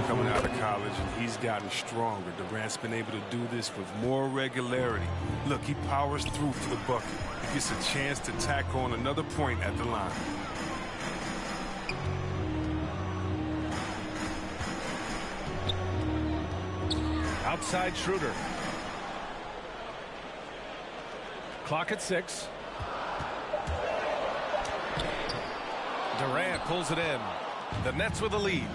coming out of college, and he's gotten stronger. Durant's been able to do this with more regularity. Look, he powers through for the bucket. He gets a chance to tack on another point at the line. Outside Schroeder. Clock at 6. Durant pulls it in. The Nets with a lead.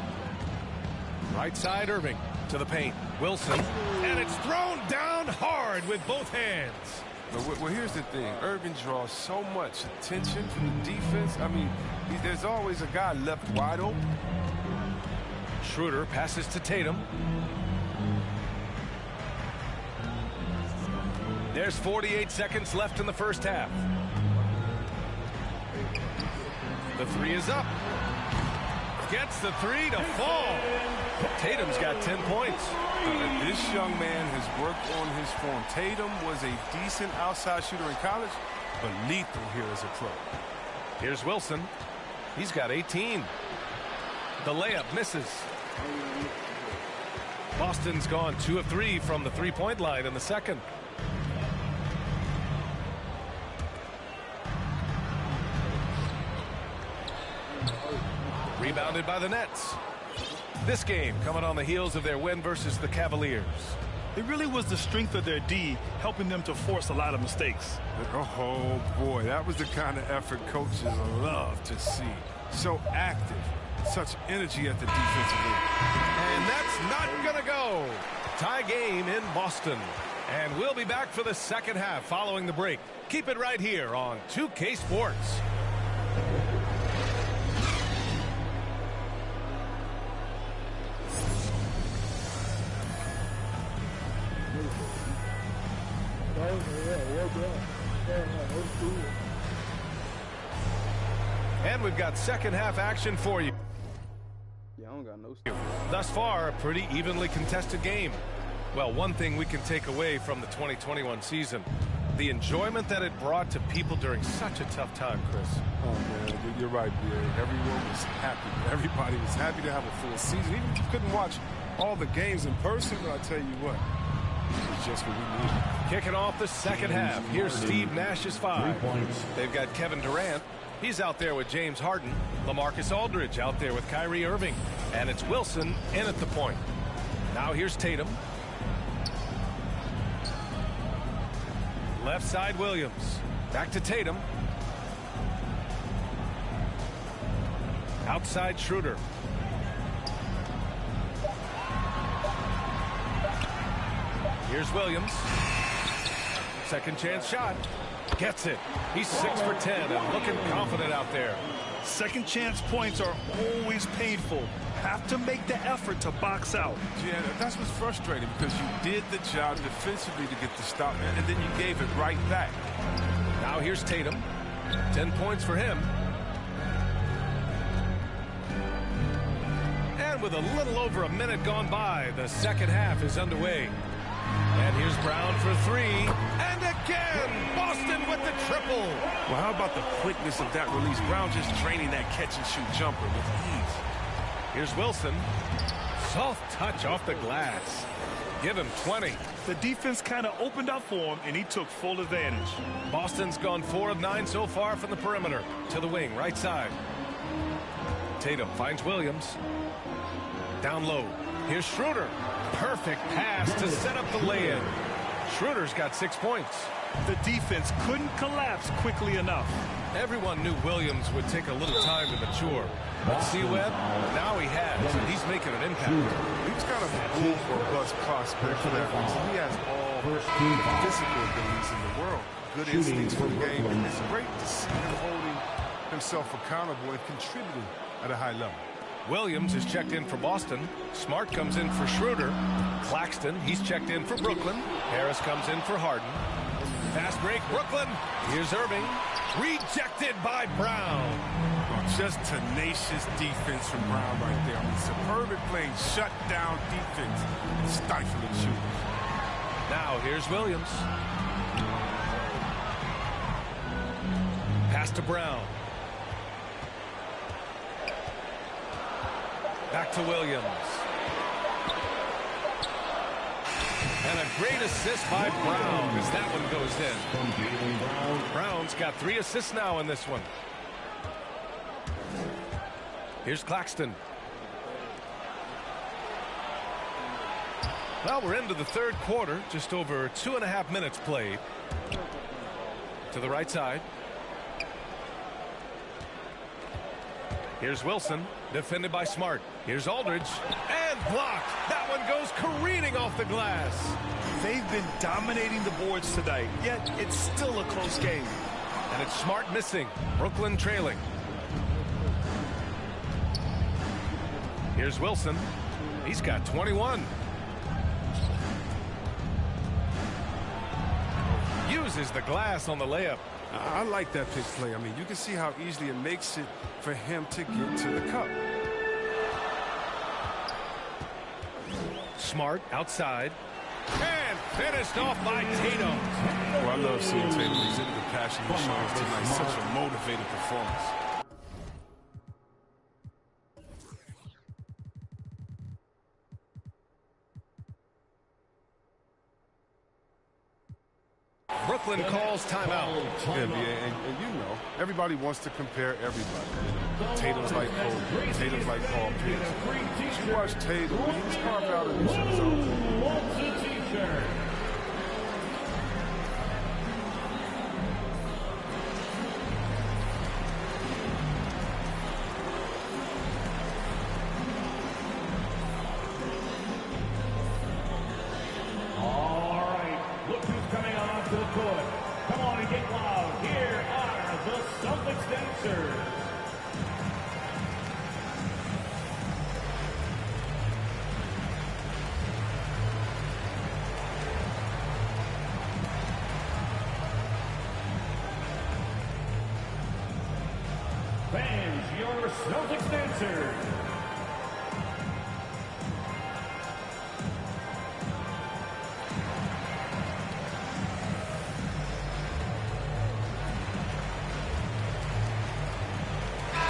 Right side Irving to the paint. Wilson. And it's thrown down hard with both hands. Well, here's the thing. Irving draws so much attention from the defense. I mean, there's always a guy left wide open. Schroeder passes to Tatum. There's 48 seconds left in the first half. The 3 is up. Gets the 3 to fall. Tatum's got 10 points. This young man has worked on his form. Tatum was a decent outside shooter in college, but lethal here as a pro. Here's Wilson. He's got 18. The layup misses. Boston's gone 2 of 3 from the 3-point line in the second. Rebounded by the Nets. This game coming on the heels of their win versus the Cavaliers. It really was the strength of their D helping them to force a lot of mistakes. Oh, boy, that was the kind of effort coaches love to see. So active, such energy at the defensive end. And that's not going to go. Tie game in Boston. And we'll be back for the second half following the break. Keep it right here on 2K Sports. And we've got second half action for you. Yeah, I don't got no. Thus far, a pretty evenly contested game. Well, one thing we can take away from the 2021 season, the enjoyment that it brought to people during such a tough time, Chris. Oh, man, you're right, B.A. Everyone was happy. Everybody was happy to have a full season. Even if you couldn't watch all the games in person, but I tell you what, it's just what we needed. Kicking off the second half. Here's Steve Nash's 5. They've got Kevin Durant. He's out there with James Harden. LaMarcus Aldridge out there with Kyrie Irving. And it's Wilson in at the point. Now here's Tatum. Left side Williams. Back to Tatum. Outside Schroeder. Here's Williams. Second chance shot. Gets it. He's 6 for 10 and looking confident out there. Second chance points are always painful. Have to make the effort to box out. Yeah, that's what's frustrating because you did the job defensively to get the stop, and then you gave it right back. Now here's Tatum. 10 points for him. And with a little over a minute gone by, the second half is underway. And here's Brown for 3. And again, Boston with the triple. Well, how about the quickness of that release? Brown just draining that catch-and-shoot jumper with ease. Here's Wilson. Soft touch off the glass. Give him 20. The defense kind of opened up for him, and he took full advantage. Boston's gone 4 of 9 so far from the perimeter. To the wing, right side. Tatum finds Williams. Down low. Here's Schroeder. Perfect pass to set up the lay-in. Schroeder's got 6 points. The defense couldn't collapse quickly enough. Everyone knew Williams would take a little time to mature. But C-Web, now he has, and he's making an impact. He was kind of a boom for a bust prospect for that reason. He has all the physical abilities in the world. Good instincts for the game. And it's great to see him holding himself accountable and contributing at a high level. Williams is checked in for Boston. Smart comes in for Schroeder. Claxton, he's checked in for Brooklyn. Harris comes in for Harden. Fast break, Brooklyn. Here's Irving. Rejected by Brown. Just tenacious defense from Brown right there. I mean, superb at playing shut-down defense, stifling shooters. Now here's Williams. Pass to Brown. Back to Williams. And a great assist by Brown as that one goes in. Brown's got 3 assists now in this one. Here's Claxton. Well, we're into the third quarter. Just over 2.5 minutes played. To the right side. Here's Wilson, defended by Smart. Here's Aldridge, and blocked. That one goes careening off the glass. They've been dominating the boards tonight, yet it's still a close game. And it's Smart missing. Brooklyn trailing. Here's Wilson. He's got 21. Uses the glass on the layup. I like that pick play. I mean, you can see how easily it makes it for him to get to the cup. Smart outside. And finished off by Tatum. Well, I love seeing Tatum exhibit the passion he shows tonight. Such a motivated performance. Brooklyn calls timeout. NBA, and you know, everybody wants to compare everybody. Tatum's like Kobe, Tatum's like Paul Pierce. You watch Tatum, he's carved out a niche of his own. Fans, your Celtics dancers.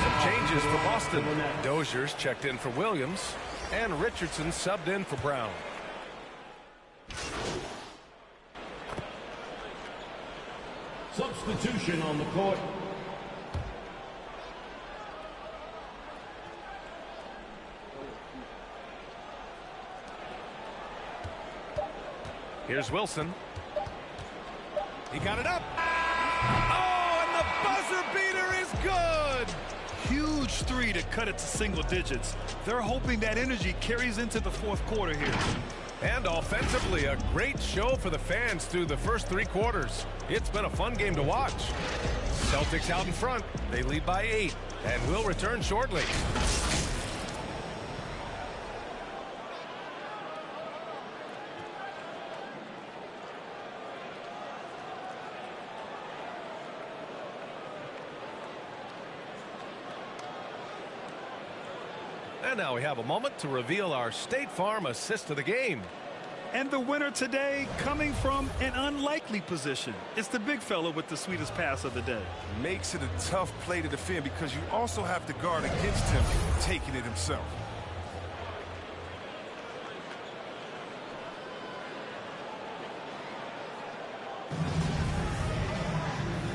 Some changes for Boston. Dozier's checked in for Williams, and Richardson subbed in for Brown. Substitution on the court. Here's Wilson. He got it up. Oh, and the buzzer beater is good. Huge 3 to cut it to single digits. They're hoping that energy carries into the fourth quarter here. And offensively, a great show for the fans through the first 3 quarters. It's been a fun game to watch. Celtics out in front. They lead by 8 and will return shortly. And now we have a moment to reveal our State Farm assist of the game. And the winner today coming from an unlikely position. It's the big fella with the sweetest pass of the day. Makes it a tough play to defend because you also have to guard against him taking it himself.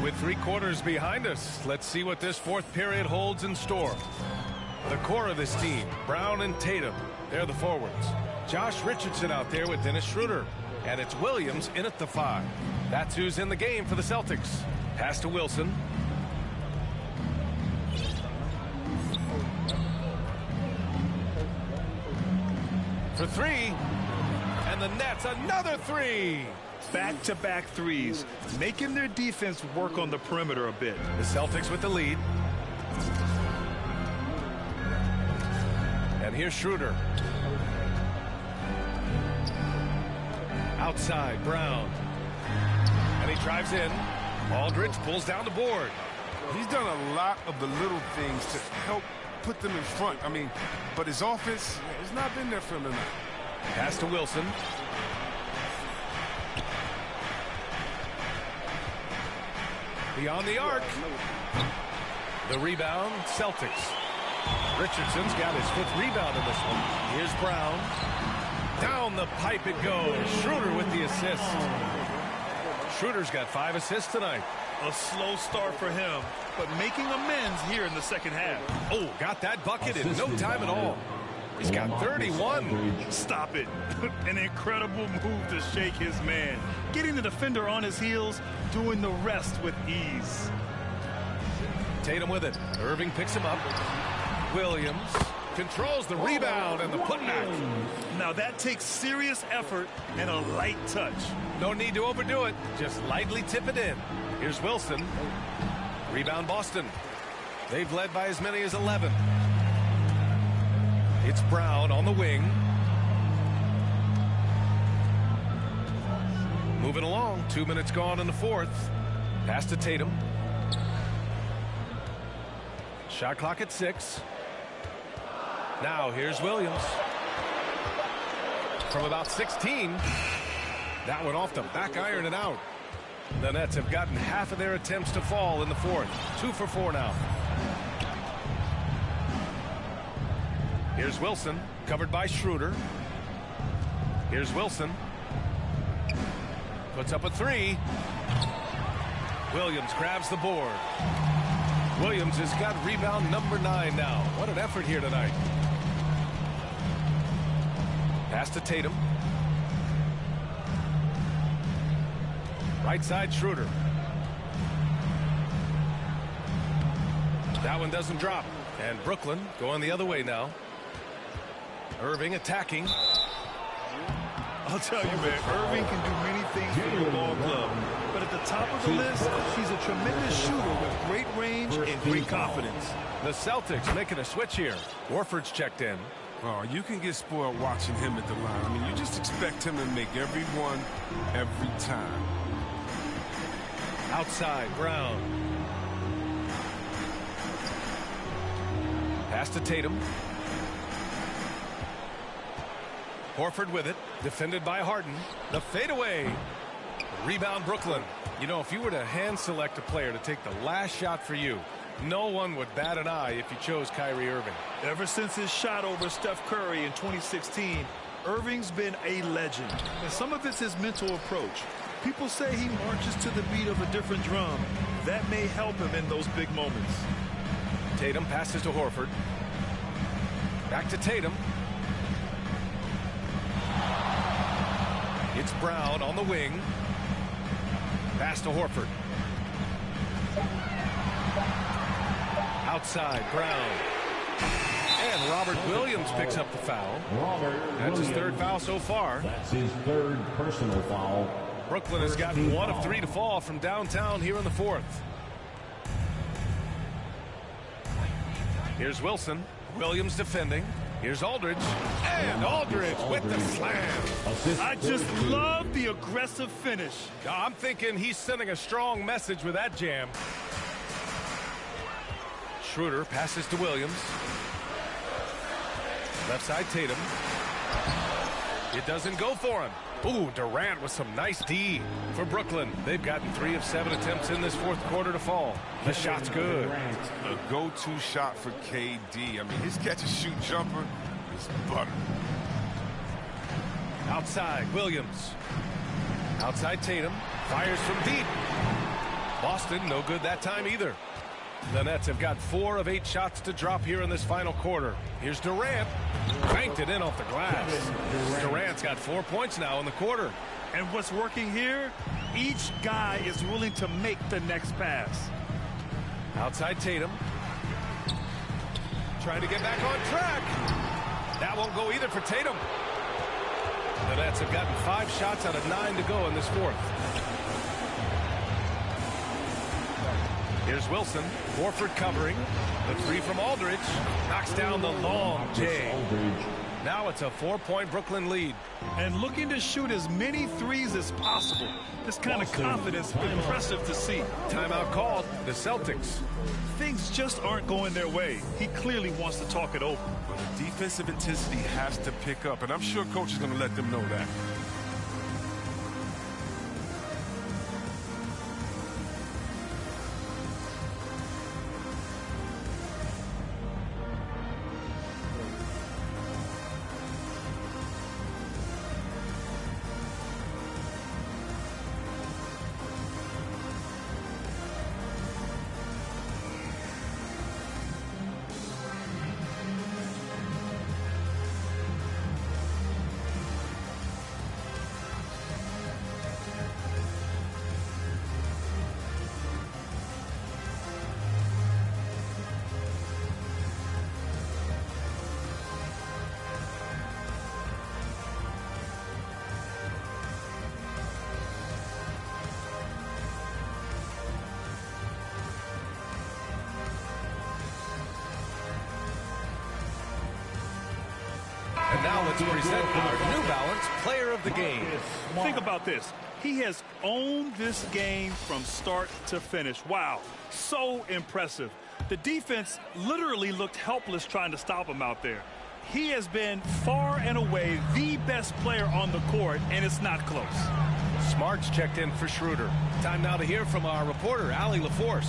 With 3 quarters behind us, let's see what this 4th period holds in store. The core of this team, Brown and Tatum, they're the forwards. Josh Richardson out there with Dennis Schroeder. And it's Williams in at the 5. That's who's in the game for the Celtics. Pass to Wilson. For 3. And the Nets, another 3. Back-to-back threes, making their defense work on the perimeter a bit. The Celtics with the lead. And here's Schroeder. Outside, Brown. And he drives in. Aldridge pulls down the board. He's done a lot of the little things to help put them in front. But his offense has not been there for him tonight. Pass to Wilson. Beyond the arc. The rebound, Celtics. Richardson's got his 5th rebound in this one. Here's Brown. Down the pipe it goes. Schroeder with the assist. Schroeder's got 5 assists tonight. A slow start for him, but making amends here in the second half. Oh, got that bucket in no time at all. He's got 31. Stop it. An incredible move to shake his man. Getting the defender on his heels, doing the rest with ease. Tatum with it. Irving picks him up. Williams controls the rebound and the putback. Now that takes serious effort and a light touch. No need to overdo it. Just lightly tip it in. Here's Wilson. Rebound Boston. They've led by as many as 11. It's Brown on the wing. Moving along. 2 minutes gone in the 4th. Pass to Tatum. Shot clock at 6. Now here's Williams. From about 16. That one off the back iron and out. The Nets have gotten half of their attempts to fall in the 4th. 2 for 4 now. Here's Wilson, covered by Schroeder. Here's Wilson. Puts up a 3. Williams grabs the board. Williams has got rebound number 9 now. What an effort here tonight. Pass to Tatum. Right side, Schroeder. That one doesn't drop. And Brooklyn going the other way now. Irving attacking. I'll tell you, man, Irving can do many things for the ball club. But at the top of the list, he's a tremendous shooter with great range and great confidence. The Celtics making a switch here. Warford's checked in. Oh, you can get spoiled watching him at the line. You just expect him to make every one, every time. Outside, Brown. Pass to Tatum. Horford with it, defended by Harden. The fadeaway. Rebound Brooklyn. You know, if you were to hand select a player to take the last shot for you, no one would bat an eye if you chose Kyrie Irving. Ever since his shot over Steph Curry in 2016, Irving's been a legend. And some of it's his mental approach. People say he marches to the beat of a different drum. That may help him in those big moments. Tatum passes to Horford. Back to Tatum. It's Brown on the wing. Pass to Horford. Outside, Brown. And Robert Williams picks up the foul. That's his third foul so far. That's his third personal foul. Brooklyn has got 1 of 3 to fall from downtown here in the fourth. Here's Wilson. Williams defending. Here's Aldridge. And Aldridge with the slam. I just love the aggressive finish. I'm thinking he's sending a strong message with that jam. Schroeder passes to Williams. Left side Tatum. It doesn't go for him. Ooh, Durant with some nice D for Brooklyn. They've gotten 3 of 7 attempts in this fourth quarter to fall. The shot's good. A go-to shot for KD. I mean, his catch-and-shoot jumper is butter. Outside, Williams. Outside Tatum. Fires from deep. Boston, no good that time either. The Nets have got 4 of 8 shots to drop here in this final quarter. Here's Durant. Banked it in off the glass. Durant's got 4 points now in the quarter. And what's working here, each guy is willing to make the next pass. Outside Tatum. Trying to get back on track. That won't go either for Tatum. The Nets have gotten 5 shots out of 9 to go in this fourth. Here's Wilson. Horford covering. The 3 from Aldridge. Knocks down the long J. Now it's a 4-point Brooklyn lead. And looking to shoot as many threes as possible. This kind of confidence, impressive to see. Timeout called. The Celtics. Things just aren't going their way. He clearly wants to talk it over. But the defensive intensity has to pick up, and I'm sure coach is going to let them know that. And now let's present our New Balance Player of the Game. Think about this. He has owned this game from start to finish. Wow, so impressive. The defense literally looked helpless trying to stop him out there. He has been far and away the best player on the court, and it's not close. Smart's checked in for Schroeder. Time now to hear from our reporter, Allie LaForce.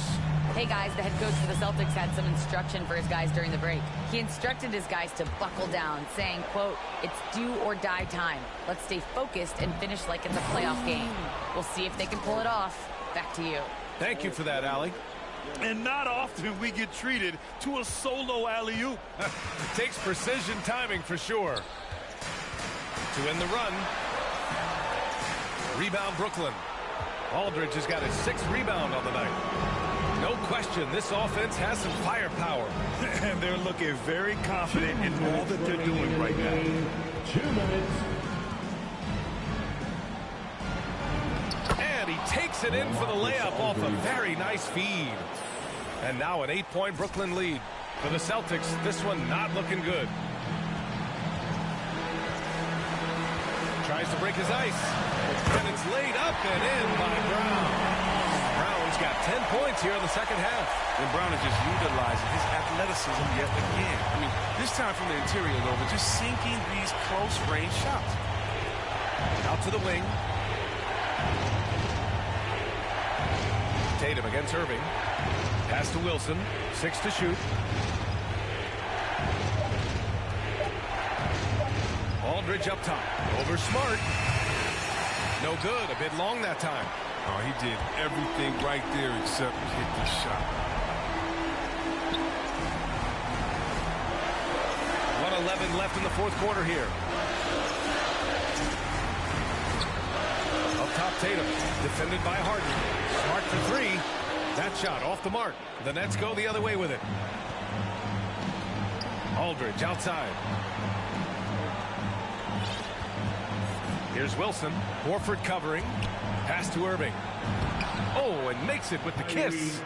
Hey guys, the head coach for the Celtics had some instruction for his guys during the break. He instructed his guys to buckle down, saying, quote, "It's do or die time. Let's stay focused and finish like it's a playoff game. We'll see if they can pull it off." Back to you. Thank you for that, Allie. And not often we get treated to a solo alley-oop. Takes precision timing for sure. To end the run. Rebound Brooklyn. Aldridge has got his 6th rebound on the night. No question, this offense has some firepower. And they're looking very confident in all that they're doing right now. 2 minutes. And he takes it in for the layup off a very nice feed. And now an 8-point Brooklyn lead. For the Celtics, this one not looking good. Tries to break his ice. And it's laid up and in by Brown. Brown's got 10 points here in the second half. And Brown is just utilizing his athleticism yet again. I mean, this time from the interior, though, but just sinking these close-range shots. Out to the wing. Tatum against Irving. Pass to Wilson. 6 to shoot. Aldridge up top. Over Smart. No good. A bit long that time. Oh, he did everything right there except hit the shot. 1:11 left in the fourth quarter here. Up top, Tatum. Defended by Harden. Smart for 3. That shot off the mark. The Nets go the other way with it. Aldridge outside. Here's Wilson. Horford covering. Pass to Irving. Oh, and makes it with the kiss.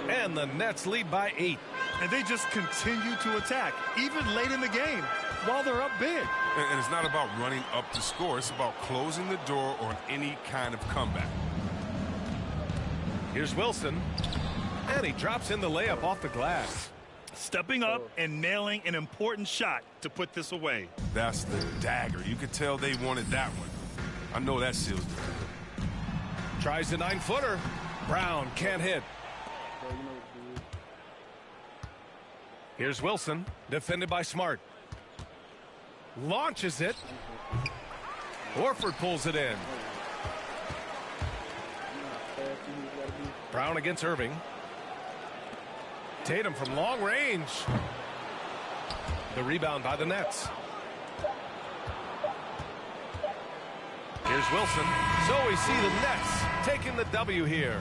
And the Nets lead by 8. And they just continue to attack, even late in the game, while they're up big. And it's not about running up the score. It's about closing the door on any kind of comeback. Here's Wilson. And he drops in the layup off the glass. Stepping up and nailing an important shot to put this away. That's the dagger. You could tell they wanted that one. I know that seals the deal. Tries the 9-footer. Brown can't hit. Here's Wilson, defended by Smart. Launches it. Horford pulls it in. Brown against Irving. Tatum from long range. The rebound by the Nets. Here's Wilson. So we see the Nets taking the W here.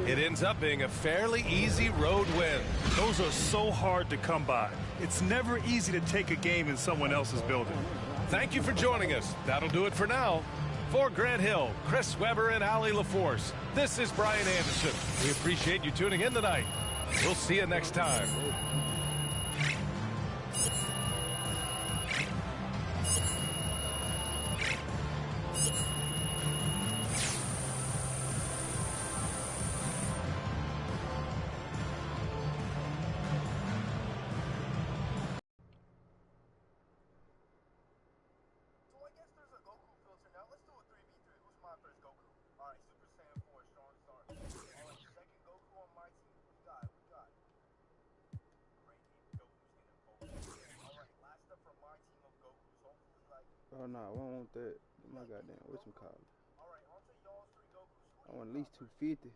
It ends up being a fairly easy road win. Those are so hard to come by. It's never easy to take a game in someone else's building. Thank you for joining us. That'll do it for now. For Grant Hill, Chris Webber, and Allie LaForce, this is Brian Anderson. We appreciate you tuning in tonight. We'll see you next time. Oh no, I don't want that. My goddamn, whatchamacallit. I want at least 250.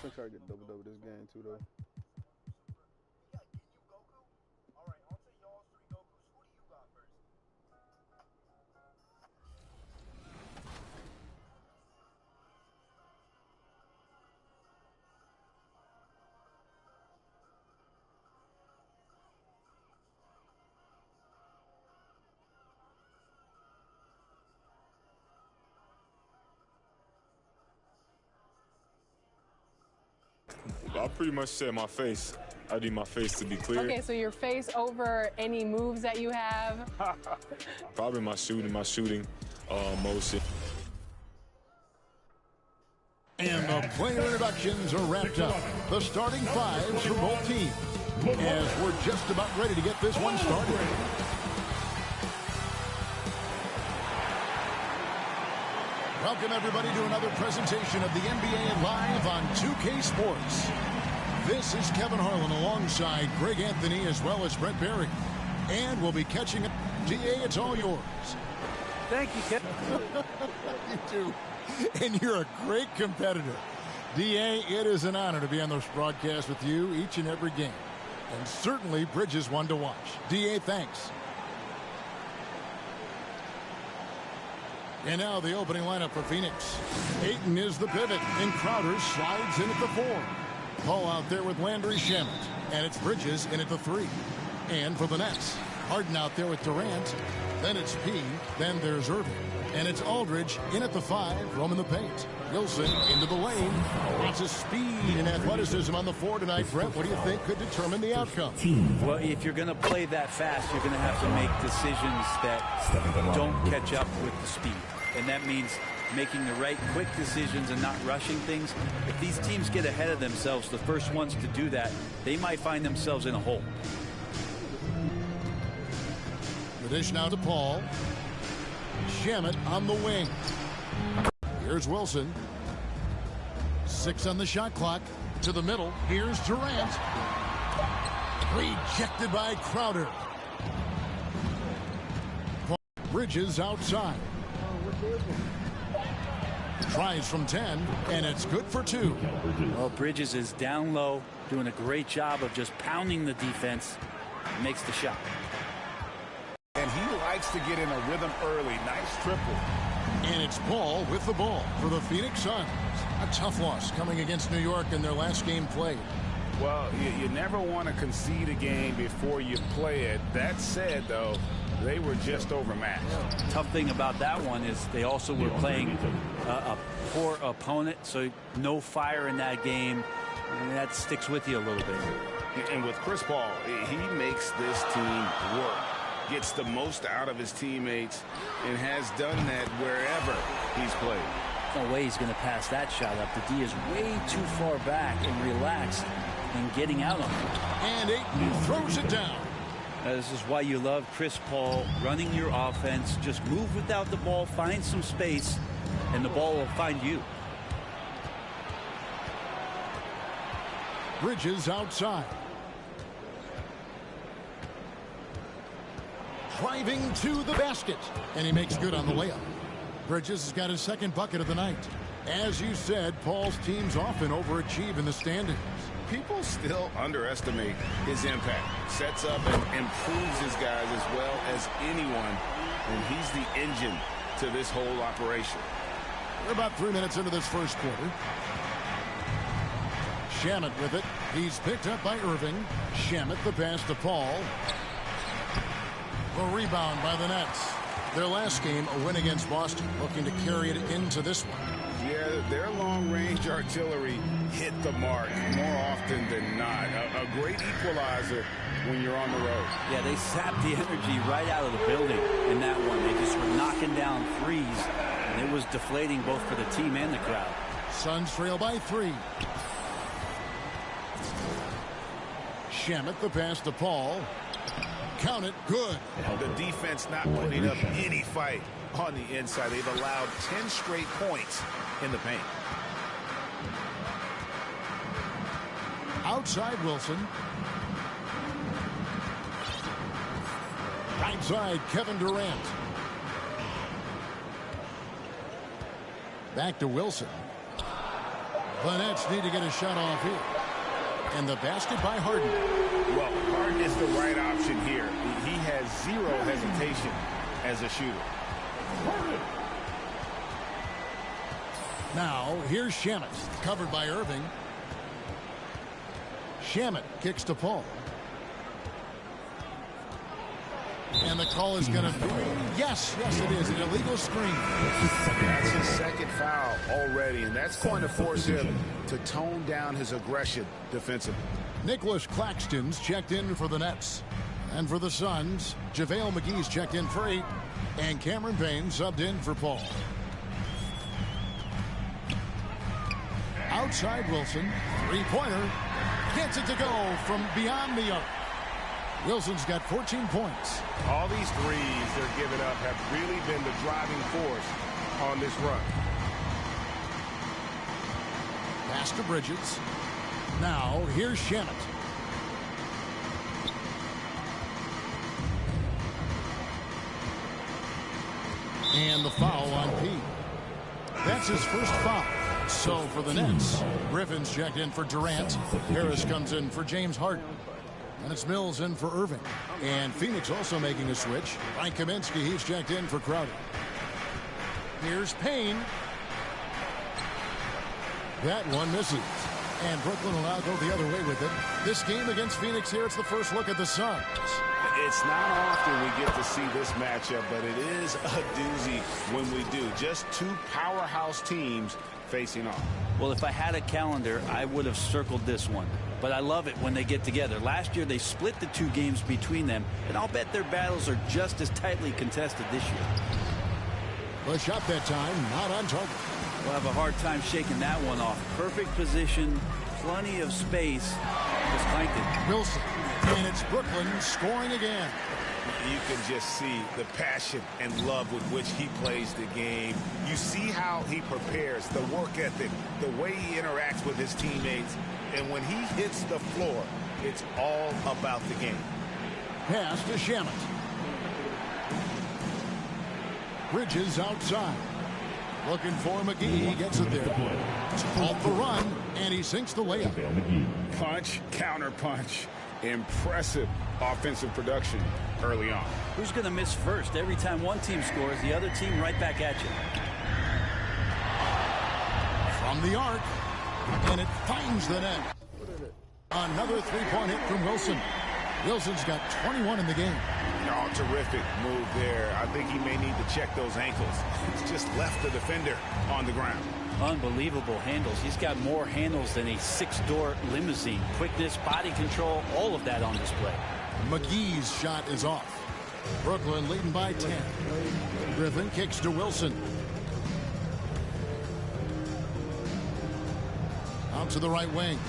I'm trying to get double this game too though. I pretty much said my face. I need my face to be clear. Okay, so your face over any moves that you have? Probably my shooting motion. And the player introductions are wrapped up. The starting fives for both teams, as we're just about ready to get this one started. Welcome, everybody, to another presentation of the NBA Live on 2K Sports. This is Kevin Harlan alongside Greg Anthony as well as Brett Barry. And we'll be catching up. DA, it's all yours. Thank you, Kevin. You too. And you're a great competitor. DA, it is an honor to be on this broadcast with you each and every game. And certainly Bridges one to watch. DA, thanks. And now the opening lineup for Phoenix. Ayton is the pivot, and Crowder slides in at the 4. Paul out there with Landry Shamet, and it's Bridges in at the 3. And for the Nets, Harden out there with Durant, then it's P, then there's Irving. And it's Aldridge in at the 5, roaming the paint. Wilson into the lane. Lots of speed and athleticism on the floor tonight. Brett, what do you think could determine the outcome? Well, if you're going to play that fast, you're going to have to make decisions that don't catch up with the speed. And that means making the right quick decisions and not rushing things. If these teams get ahead of themselves, the first ones to do that, they might find themselves in a hole. The dish now to Paul. Shamet on the wing. Here's Wilson. 6 on the shot clock. To the middle. Here's Durant. Rejected by Crowder. Bridges outside. Tries from 10, and it's good for 2. Well, Bridges is down low, doing a great job of just pounding the defense. Makes the shot. And he likes to get in a rhythm early. Nice triple. And it's Paul with the ball for the Phoenix Suns. A tough loss coming against New York in their last game played. Well, you never want to concede a game before you play it. That said, though, they were just overmatched. Tough thing about that one is they also were playing a poor opponent, so no fire in that game, and that sticks with you a little bit. And with Chris Paul, he makes this team work, gets the most out of his teammates, and has done that wherever he's played. No way he's going to pass that shot up. The D is way too far back and relaxed and getting out on it. And Ayton throws it down. This is why you love Chris Paul running your offense. Just move without the ball, find some space, and the ball will find you. Bridges outside. Driving to the basket. And he makes good on the layup. Bridges has got his second bucket of the night. As you said, Paul's teams often overachieve in the standings. People still underestimate his impact. Sets up and improves his guys as well as anyone. And he's the engine to this whole operation. We're about 3 minutes into this first quarter. Shamet with it. He's picked up by Irving. Shamet the pass to Paul. A rebound by the Nets. Their last game, a win against Boston, looking to carry it into this one. Yeah, their long-range artillery hit the mark more often than not. A great equalizer when you're on the road. Yeah, they sapped the energy right out of the building in that one. They just were knocking down threes, and it was deflating both for the team and the crowd. Suns trail by 3. Shamet the pass to Paul. Count it, good. The defense not putting up any fight on the inside. They've allowed 10 straight points in the paint. Outside Wilson. Right side Kevin Durant. Back to Wilson. The Nets need to get a shot off here. And the basket by Harden. Well, Harden is the right option here. He has zero hesitation as a shooter. Now, here's Shamet, covered by Irving. Shamet kicks to Paul. And the call is going to be, yes, it is, an illegal screen. That's his second foul already, and that's going to force him to tone down his aggression defensively. Nicholas Claxton's checked in for the Nets. And for the Suns, JaVale McGee's checked in for 8. And Cameron Payne subbed in for Paul. Outside Wilson, three-pointer. Gets it to go from beyond the arc. Wilson's got 14 points. All these threes they're giving up have really been the driving force on this run. Pass to Bridges. Now, here's Shamet. And the foul on P. That's his first foul. So for the Nets, Griffin's checked in for Durant. Harris comes in for James Harden. And it's Mills in for Irving. And Phoenix also making a switch. Frank Kaminsky, he's checked in for Crowder. Here's Payne. That one misses. And Brooklyn will now go the other way with it. This game against Phoenix here, it's the first look at the Suns. It's not often we get to see this matchup, but it is a doozy when we do. Just two powerhouse teams facing off. Well, if I had a calendar, I would have circled this one. But I love it when they get together. Last year, they split the two games between them, and I'll bet their battles are just as tightly contested this year. The shot that time, not on target. We'll have a hard time shaking that one off. Perfect position, plenty of space. Just clanked it. Wilson, and it's Brooklyn scoring again. You can just see the passion and love with which he plays the game. You see how he prepares, the work ethic, the way he interacts with his teammates. And when he hits the floor, it's all about the game. Pass to Shamet. Bridges outside. Looking for McGee. He gets it there. Off the run, and he sinks the layup. Punch, counter punch. Impressive offensive production early on. Who's going to miss first? Every time one team scores, the other team right back at you. From the arc, and it finds the net. Another three-point hit from Wilson. Wilson's got 21 in the game. Oh, terrific move there. I think he may need to check those ankles. He's just left the defender on the ground. Unbelievable handles. He's got more handles than a six-door limousine. Quickness, body control, all of that on display. McGee's shot is off. Brooklyn leading by 10. Griffin kicks to Wilson. Out to the right wing.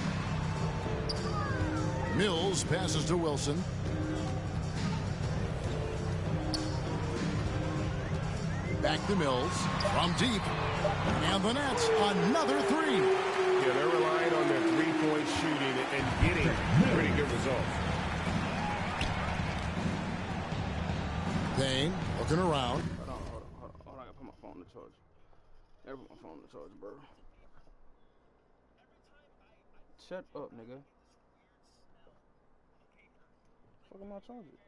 Mills passes to Wilson. Back to Mills from deep. And the Nets, another three. Yeah, they're relying on their three-point shooting and getting pretty good results. Payne looking around. Hold on. I gotta put my phone on the charge. I gotta put my phone on the charge, bro. Shut up, nigga. Fuck am I charging?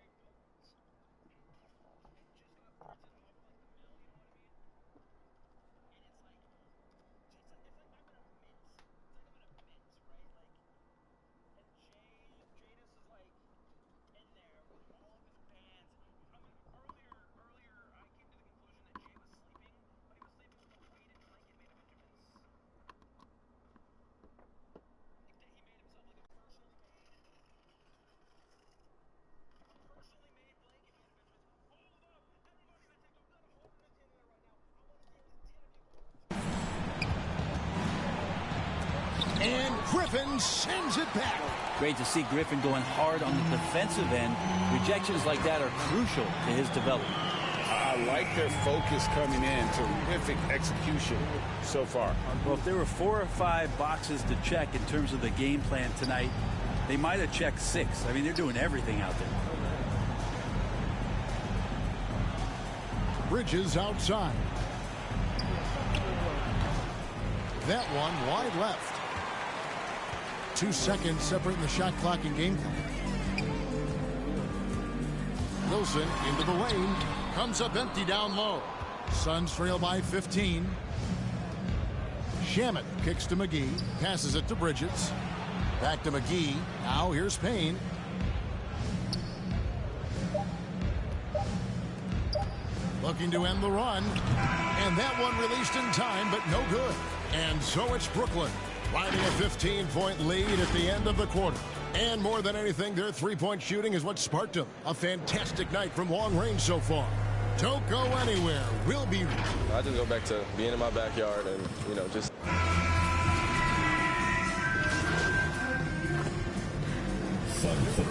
And Griffin sends it back. Great to see Griffin going hard on the defensive end. Rejections like that are crucial to his development. I like their focus coming in. Terrific execution so far. Well, if there were 4 or 5 boxes to check in terms of the game plan tonight, they might have checked 6. I mean, they're doing everything out there. Bridges outside. That one wide left. 2 seconds separating the shot clock and game clock. Wilson into the lane. Comes up empty down low. Suns trail by 15. Shamet kicks to McGee. Passes it to Bridges. Back to McGee. Now here's Payne. Looking to end the run. And that one released in time, but no good. And so it's Brooklyn riding a 15-point lead at the end of the quarter. And more than anything, their three-point shooting is what sparked them. A fantastic night from long range so far. Don't go anywhere. We'll be... I just go back to being in my backyard and, you know, just...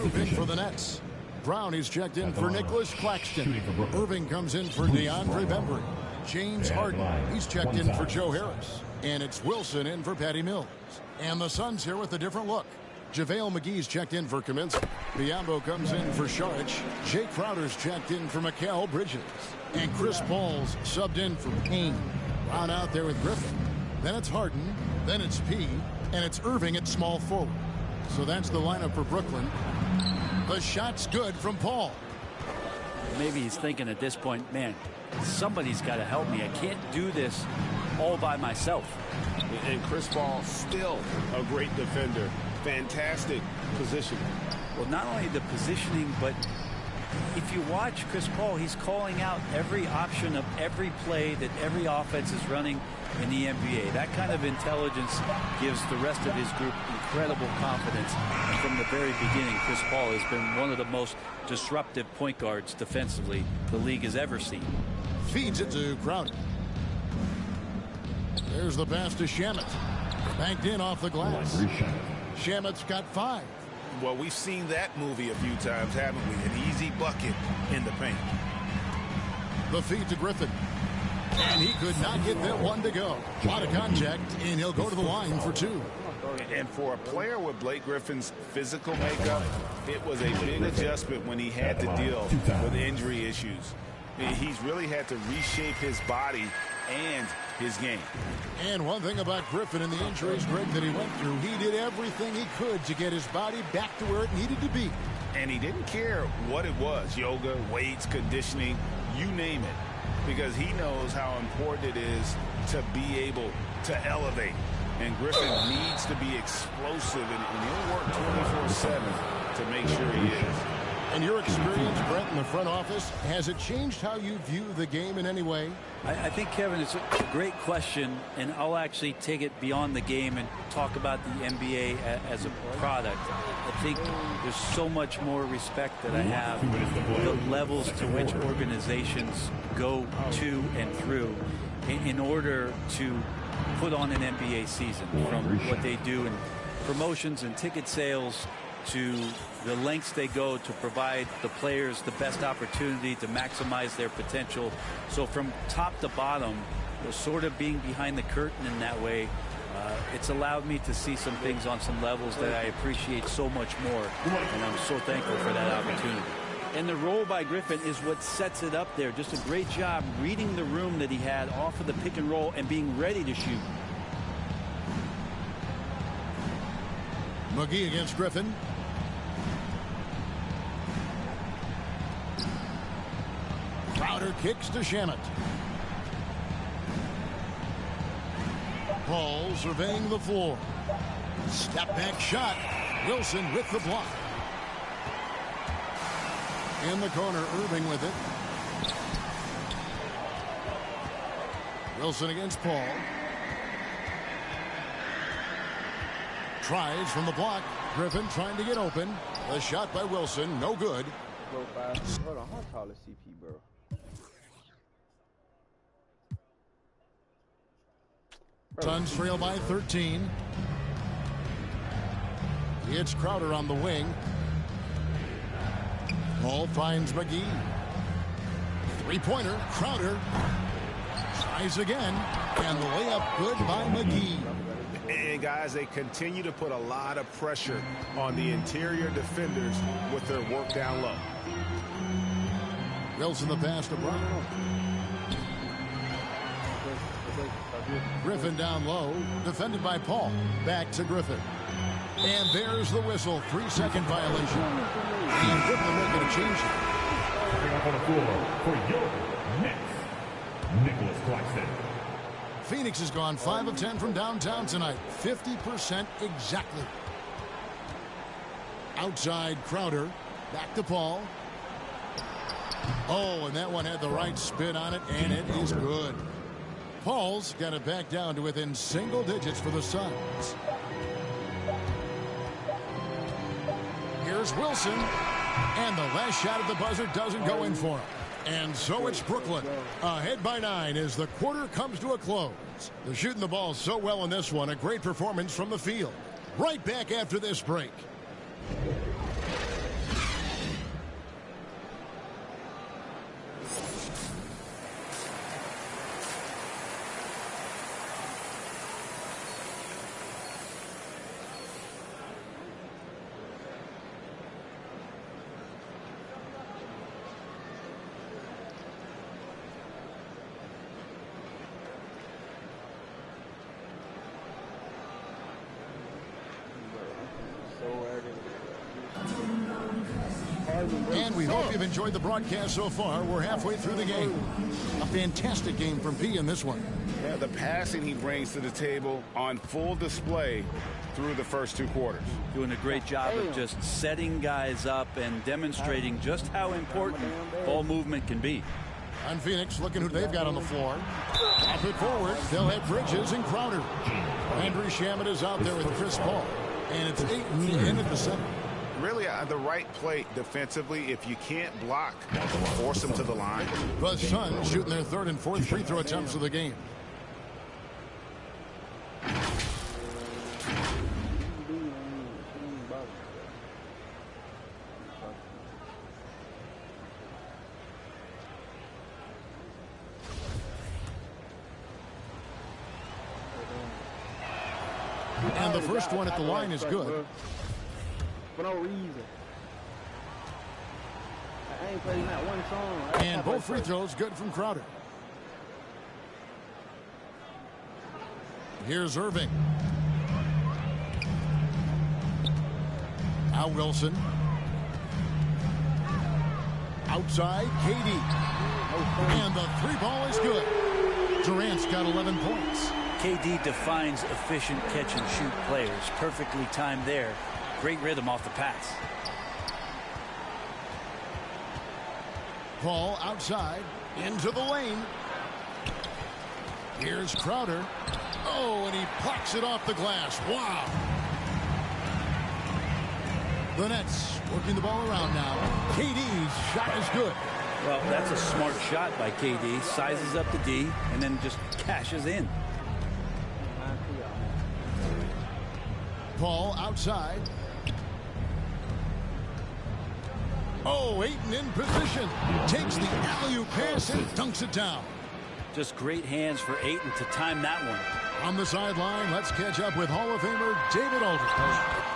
Irving for the Nets. Brown is checked in for Nicholas Claxton. Irving comes in for DeAndre Bembry. James Harden, he's checked in for Joe Harris. And it's Wilson in for Patty Mills. And the Suns here with a different look. JaVale McGee's checked in for Kaminsky. Biyombo comes in for Saric. Jay Crowder's checked in for Mikal Bridges. And Chris Paul's subbed in for Payne. Brown out there with Griffin. Then it's Harden. Then it's P. And it's Irving at small forward. So that's the lineup for Brooklyn. The shot's good from Paul. Maybe he's thinking at this point, man, somebody's got to help me. I can't do this all by myself. And Chris Paul, still a great defender. Fantastic positioning. Well, not only the positioning, but if you watch Chris Paul, he's calling out every option of every play that every offense is running in the NBA. That kind of intelligence gives the rest of his group incredible confidence. And from the very beginning, Chris Paul has been one of the most disruptive point guards defensively the league has ever seen. Feeds it to Crowder. There's the pass to Shamet. Banked in off the glass. Shamet's got 5. Well, we've seen that movie a few times, haven't we? An easy bucket in the paint. The feed to Griffin. And he could not get that one to go. A lot of contact, and he'll go to the line for 2. And for a player with Blake Griffin's physical makeup, it was a big adjustment when he had to deal with injury issues. He's really had to reshape his body and his game. And one thing about Griffin and the injuries, Greg, that he went through, he did everything he could to get his body back to where it needed to be. And he didn't care what it was, yoga, weights, conditioning, you name it, because he knows how important it is to be able to elevate. And Griffin needs to be explosive, and he'll work 24/7 to make sure he is. And your experience, Brett, in the front office, has it changed how you view the game in any way? I think, Kevin, it's a great question, and I'll actually take it beyond the game and talk about the NBA as a product. I think there's so much more respect that I have for the levels to which organizations go to and through in order to put on an NBA season, from what they do in promotions and ticket sales to the lengths they go to provide the players the best opportunity to maximize their potential. So from top to bottom, sort of being behind the curtain in that way, it's allowed me to see some things on some levels that I appreciate so much more, and I'm so thankful for that opportunity. And the roll by Griffin is what sets it up there. Just a great job reading the room that he had off of the pick and roll and being ready to shoot. McGee against Griffin. Crowder kicks to Shamet. Paul surveying the floor. Step back shot. Wilson with the block. In the corner, Irving with it. Wilson against Paul. Tries from the block. Griffin trying to get open. The shot by Wilson, no good. Hold on, how tall is CP, bro? Suns trail by 13. It's Crowder on the wing. Paul finds McGee. Three-pointer, Crowder tries again, and the layup good by McGee. And guys, they continue to put a lot of pressure on the interior defenders with their work down low. Wilson the pass to Brown. Griffin down low, defended by Paul. Back to Griffin. And there's the whistle, 3-second violation. And Griffin not going to change it. Up on the floor for your Nets, Nicholas Claxton. Phoenix has gone 5 of 10 from downtown tonight. 50% exactly. Outside Crowder. Back to Paul. Oh, and that one had the right spin on it, and it is good. Paul's got it back down to within single digits for the Suns. Here's Wilson. And the last shot at the buzzer doesn't go in for him. And so it's Brooklyn. Ahead by 9 as the quarter comes to a close. They're shooting the ball so well in this one. A great performance from the field. Right back after this break. So And we hope you've enjoyed the broadcast so far. We're halfway through the game. A fantastic game from P in this one. Yeah, the passing he brings to the table on full display through the first 2 quarters. Doing a great job of just setting guys up and demonstrating just how important ball movement can be. On Phoenix, looking who they've got on the floor. Pop it forward. They'll have Bridges and Crowder. Andrew Shamet is out there with Chris Paul. And it's Ayton in at the center. Really the right play defensively. If you can't block, force them to the line. The Suns shooting their 3rd and 4th free throw attempts of the game. And the first one at the line is good. For no reason. I ain't playing that one song. And both free throws good from Crowder. Here's Irving. Now Wilson. Outside, KD. And the 3 ball is good. Durant's got 11 points. KD defines efficient catch-and-shoot players. Perfectly timed there. Great rhythm off the pass. Paul outside, into the lane. Here's Crowder. Oh, and he plucks it off the glass. Wow. The Nets working the ball around now. KD's shot is good. Well, that's a smart shot by KD. Sizes up the D and then just cashes in. Paul outside. Oh, Ayton in position. Takes the alley-oop pass and dunks it down. Just great hands for Ayton to time that one. On the sideline, let's catch up with Hall of Famer David Aldridge.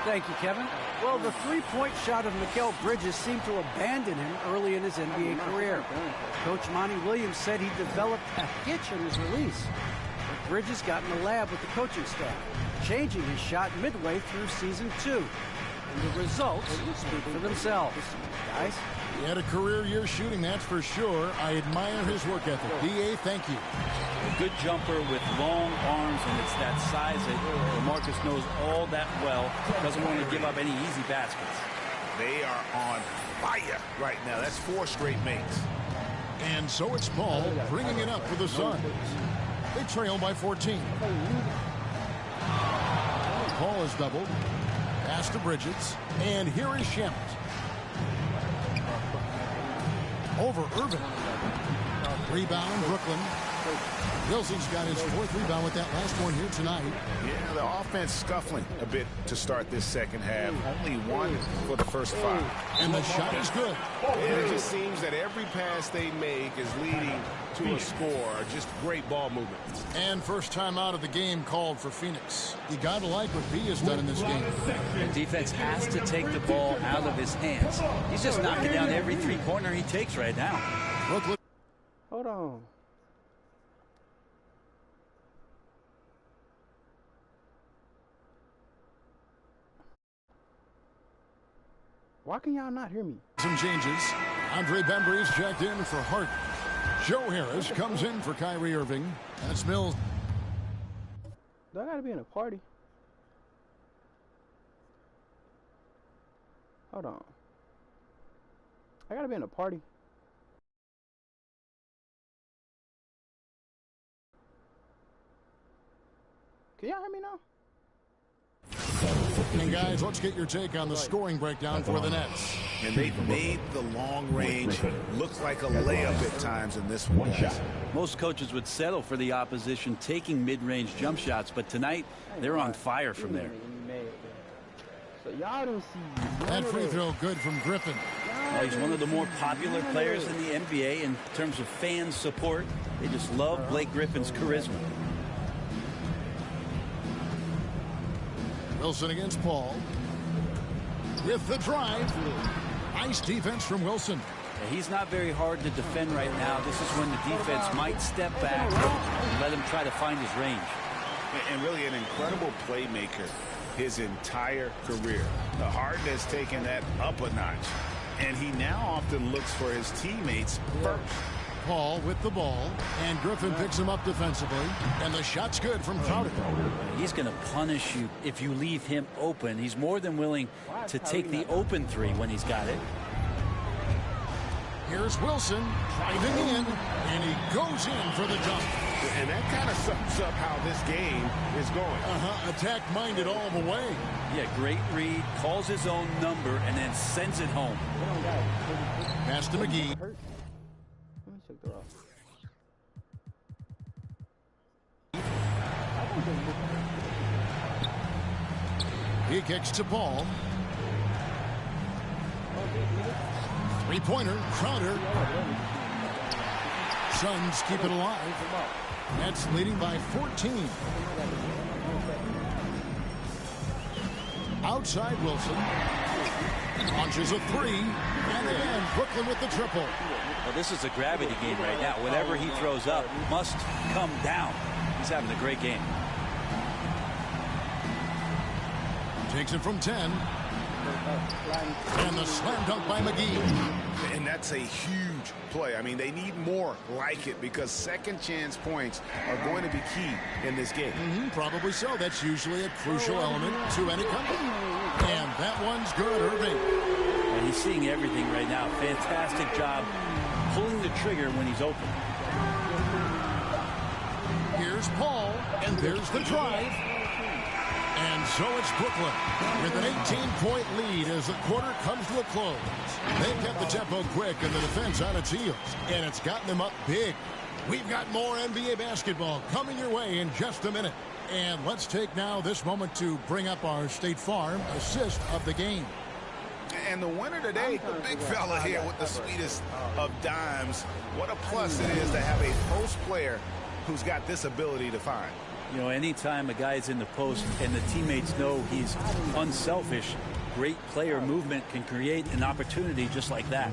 Thank you, Kevin. Well, the 3-point shot of Mikal Bridges seemed to abandon him early in his NBA career. Coach Monty Williams said he developed a hitch in his release. But Bridges got in the lab with the coaching staff, changing his shot midway through season 2. And the results speak for themselves. Guys? He had a career year shooting, that's for sure. I admire his work ethic. D.A., thank you. A good jumper with long arms, and it's that size that LaMarcus knows all that well. Doesn't want to give up any easy baskets. They are on fire right now. That's 4 straight makes. And so it's Paul bringing it up for the Suns. They trail by 14. Paul is doubled. Pass to Bridges. And here is Shamet. Over Irving. Rebound, Brooklyn. Wilson's got his 4th rebound with that last one here tonight. Yeah, the offense scuffling a bit to start this second half. Only 1 for the first 5. And the shot is good. And it just seems that every pass they make is leading to a score. Just great ball movement. And first time out of the game called for Phoenix. You got to like what B has done in this game. The defense has to take the ball out of his hands. He's just knocking down every 3-pointer he takes right now. Brooklyn. Hold on. Why can y'all not hear me? Some changes. Andre Bembry's checked in for Hart. Joe Harris comes in for Kyrie Irving. That's Mills. Do I gotta be in a party? Hold on. I gotta be in a party. Can y'all hear me now? And guys, let's get your take on the scoring breakdown for the Nets. And they've made the long range look like a layup at times in this one. Most coaches would settle for the opposition taking mid-range jump shots, but tonight they're on fire from there. So y'all don't see that free throw good from Griffin. Well, he's one of the more popular players in the NBA in terms of fan support. They just love Blake Griffin's charisma. Wilson against Paul. With the drive. Nice defense from Wilson. Yeah, he's not very hard to defend right now. This is when the defense might step back and let him try to find his range. And really an incredible playmaker his entire career. The Harden has taken that up a notch. And he now often looks for his teammates first. Paul with the ball, and Griffin picks him up defensively, and the shot's good from Crowder. He's going to punish you if you leave him open. He's more than willing to take the open three when he's got it. Here's Wilson driving in, and he goes in for the dunk. And that kind of sums up how this game is going. Attack-minded all the way. Yeah, great read, calls his own number, and then sends it home. Pass to McGee. He kicks to Paul. Three-pointer, Crowder. Suns keep it alive. Nets leading by 14. Outside Wilson. Launches a three. And again, Brooklyn with the triple. Well, this is a gravity game right now. Whatever he throws up must come down. He's having a great game. Takes it from 10. And the slam dunk by McGee. And that's a huge play. I mean, they need more like it because second chance points are going to be key in this game. Probably so. That's usually a crucial element to any comeback. And that one's good, Irving. And he's seeing everything right now. Fantastic job pulling the trigger when he's open. Here's Paul, and there's the drive. And so it's Brooklyn with an 18-point lead as the quarter comes to a close. They've kept the tempo quick and the defense on its heels, and it's gotten them up big. We've got more NBA basketball coming your way in just a minute. And let's take now this moment to bring up our State Farm assist of the game. And the winner today, the big fella here with the sweetest of dimes. What a plus it is to have a post player who's got this ability to find. You know, anytime a guy's in the post and the teammates know he's unselfish, great player movement can create an opportunity just like that.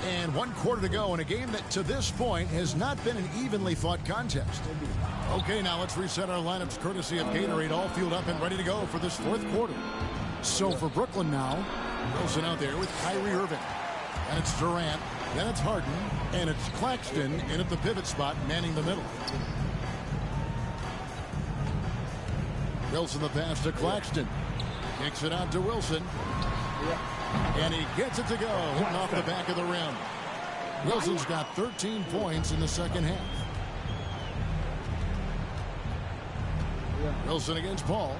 And 1 quarter to go in a game that to this point has not been an evenly fought contest. Okay, now let's reset our lineups courtesy of Gatorade, all fueled up and ready to go for this fourth quarter. So for Brooklyn now, Wilson out there with Kyrie Irving. And it's Durant, then it's Harden, and it's Claxton in at the pivot spot, manning the middle. Wilson the pass to Claxton. Kicks it out to Wilson. And he gets it to go, hitting off the back of the rim. Wilson's got 13 points in the second half. Wilson against Paul.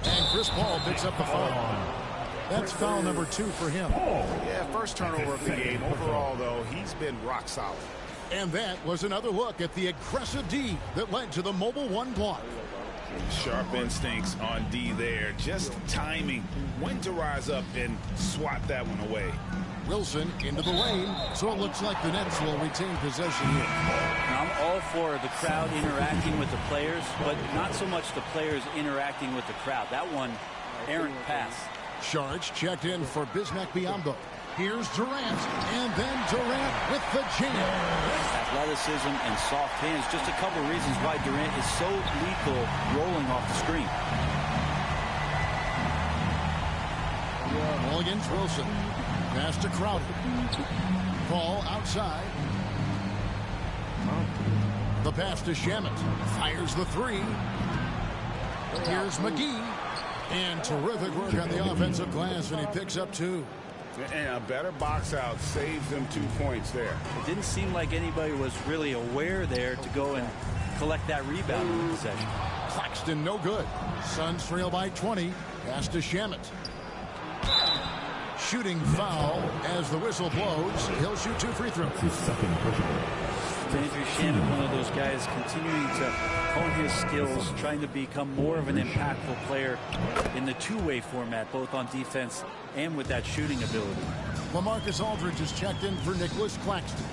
And Chris Paul picks up the foul. That's foul number 2 for him. Yeah, first turnover of the game. Overall, though, he's been rock solid. And that was another look at the aggressive D that led to the mobile 1 block. Sharp instincts on D there. Just timing when to rise up and swat that one away. Wilson into the lane, so it looks like the Nets will retain possession here. Now, I'm all for the crowd interacting with the players, but not so much the players interacting with the crowd. That one, errant pass. Sharge checked in for Bismack Biyombo. Here's Durant, and then Durant with the jam. Athleticism and soft hands, just a couple of reasons why Durant is so lethal rolling off the screen. Ball against Wilson. Pass to Crowder. Paul outside. The pass to Shamet. Fires the 3. Here's McGee. And terrific work on the offensive glass, and he picks up 2. And a better box out saves them 2 points there. It didn't seem like anybody was really aware there to go and collect that rebound in the possession. Claxton no good. Suns trail by 20. Pass to Shamet. Shooting foul as the whistle blows. He'll shoot 2 free throws. Andrew Shamet, one of those guys continuing to hone his skills, trying to become more of an impactful player in the two-way format, both on defense and with that shooting ability. LaMarcus Aldridge is checked in for Nicholas Claxton.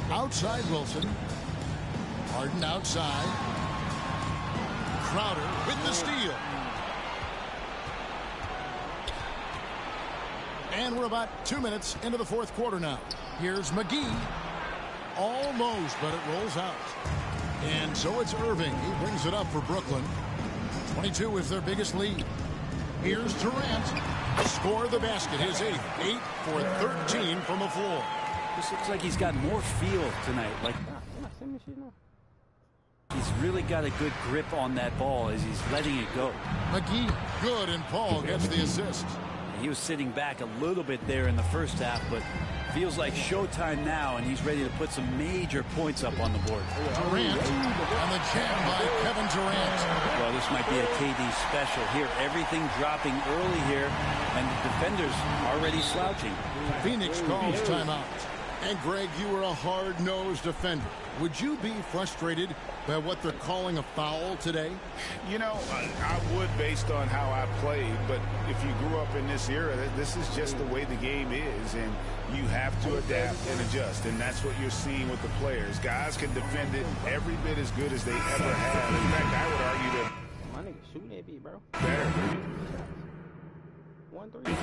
Outside Wilson. Harden outside. Crowder with the steal. And we're about 2 minutes into the fourth quarter now. Here's McGee. Almost, but it rolls out. And so it's Irving. He brings it up for Brooklyn. 22 is their biggest lead. Here's Durant. Score the basket, his 8th. 8 for 13 from the floor. This looks like he's got more feel tonight. Like he's really got a good grip on that ball as he's letting it go. McGee, good, and Paul gets the assist. He was sitting back a little bit there in the first half, but feels like showtime now, and he's ready to put some major points up on the board. Durant, and the jam by Kevin Durant. Well, this might be a KD special here. Everything dropping early here, and the defenders already slouching. Phoenix calls timeout. And Greg, you were a hard-nosed defender. Would you be frustrated by what they're calling a foul today? You know, I would based on how I played, but if you grew up in this era, this is just the way the game is, and you have to adapt and adjust, and that's what you're seeing with the players. Guys can defend it every bit as good as they ever have. In fact, I would argue that my nigga shooting that beat, bro. Better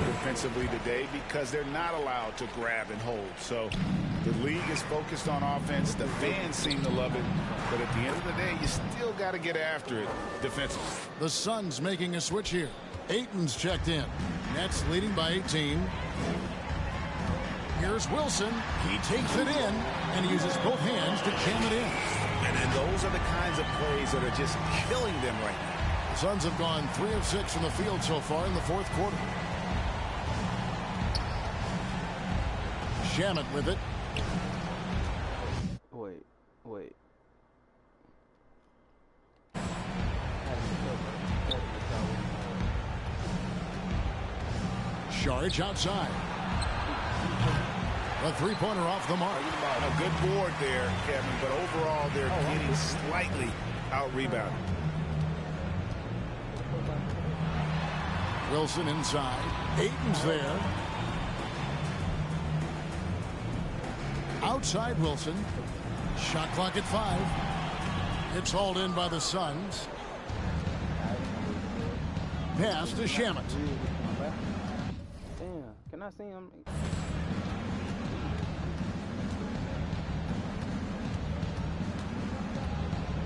defensively today because they're not allowed to grab and hold. So the league is focused on offense. The fans seem to love it, but at the end of the day, you still got to get after it defensively. The Suns making a switch here. Ayton's checked in. Nets leading by 18. Here's Wilson. He takes it in and he uses both hands to jam it in. And then those are the kinds of plays that are just killing them right now. The Suns have gone 3 of 6 from the field so far in the fourth quarter. Shamet with it. Wait. Saric outside. A three-pointer off the mark. A good board there, Kevin, but overall they're getting slightly out-rebounded. Wilson inside. Ayton's there. Outside Wilson. Shot clock at 5. It's hauled in by the Suns. Pass to Shamet. Damn, can I see him?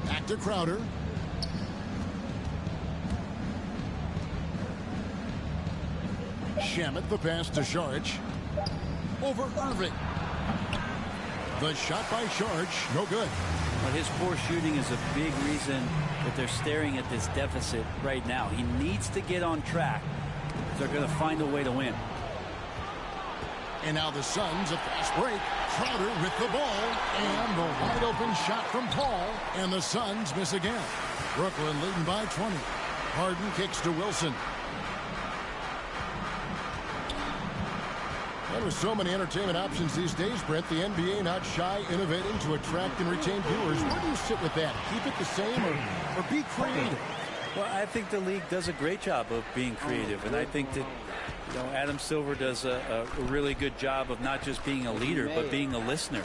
Back to Crowder. Shamet, the pass to Saric. Over Irving. The shot by Saric, no good. But his poor shooting is a big reason that they're staring at this deficit right now. He needs to get on track. They're going to find a way to win. And now the Suns, a fast break. Crowder with the ball. And the wide open shot from Paul. And the Suns miss again. Brooklyn leading by 20. Harden kicks to Wilson. There are so many entertainment options these days, Brett. The NBA not shy, innovating to attract and retain viewers. Where do you sit with that? Keep it the same or be creative? Well, I think the league does a great job of being creative, and I think that Adam Silver does a really good job of not just being a leader, but being a listener.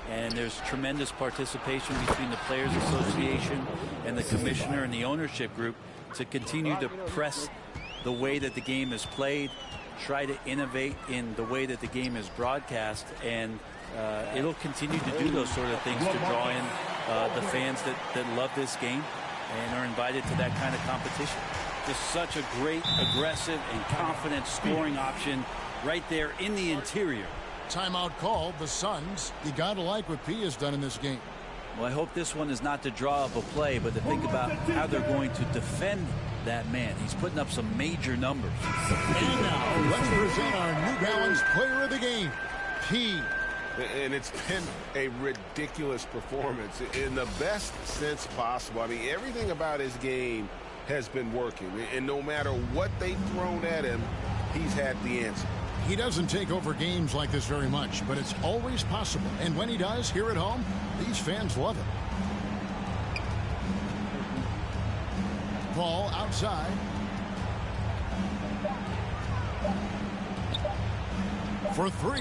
And there's tremendous participation between the Players Association and the commissioner and the ownership group to continue to press the way that the game is played, try to innovate in the way that the game is broadcast, and it'll continue to do those sort of things to draw in the fans that love this game and are invited to that kind of competition. Just such a great, aggressive, and confident scoring option right there in the interior. Timeout called. The Suns. You got to like what P has done in this game. Well, I hope this one is not to draw up a play, but to think about how they're going to defend that man. He's putting up some major numbers. And now, let's present our New Balance Player of the Game, P. And it's been a ridiculous performance in the best sense possible. I mean, everything about his game has been working. And no matter what they've thrown at him, he's had the answer. He doesn't take over games like this very much, but it's always possible. And when he does, here at home, these fans love it. Paul outside. For 3.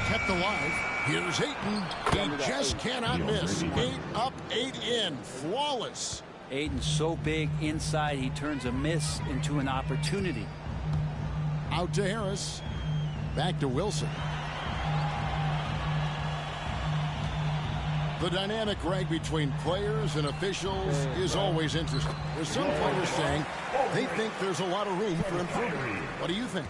Kept alive. Here's Ayton. He just cannot miss. 8 up, 8 in. Flawless. Ayton's so big inside, he turns a miss into an opportunity. Out to Harris. Back to Wilson. The dynamic, Greg, between players and officials is always interesting. There's some players saying they think there's a lot of room for improvement. What do you think?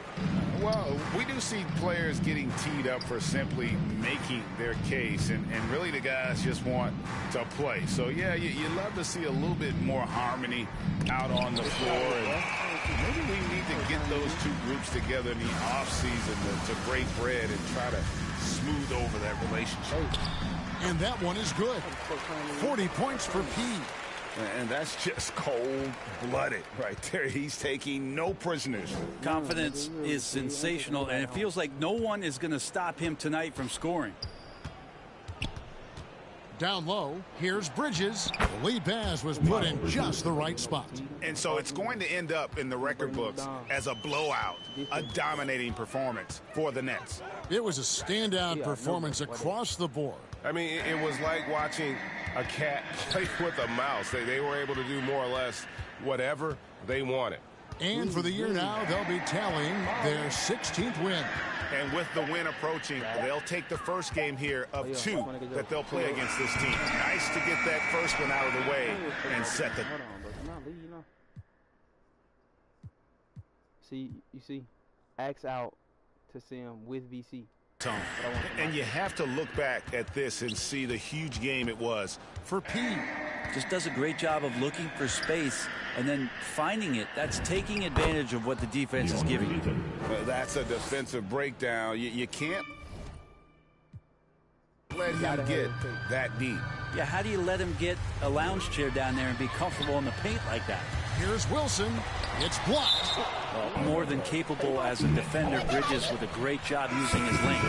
Well, we do see players getting teed up for simply making their case, and really the guys just want to play. So, yeah, you love to see a little bit more harmony out on the floor. And maybe we need to get those two groups together in the offseason to break bread and try to smooth over that relationship. And that one is good. 40 points for P. And that's just cold-blooded right there. He's taking no prisoners. Confidence is sensational, and it feels like no one is going to stop him tonight from scoring. Down low, here's Bridges. The lead pass was put in just the right spot. And so it's going to end up in the record books as a blowout, a dominating performance for the Nets. It was a standout performance across the board. I mean, it was like watching a cat play with a mouse. They were able to do more or less whatever they wanted. And for the year now, they'll be tallying their 16th win. And with the win approaching, they'll take the first game here of 2 that they'll play against this team. Nice to get that first one out of the way and set the... See, you see, Axe out to Sim with VC. And you have to look back at this and see the huge game it was for P. Just does a great job of looking for space and then finding it. That's taking advantage of what the defense is giving you. That's a defensive breakdown. You can't let him get that deep. Yeah, how do you let him get a lounge chair down there and be comfortable in the paint like that? Here's Wilson. It's blocked. Well, more than capable as a defender. Bridges with a great job using his length.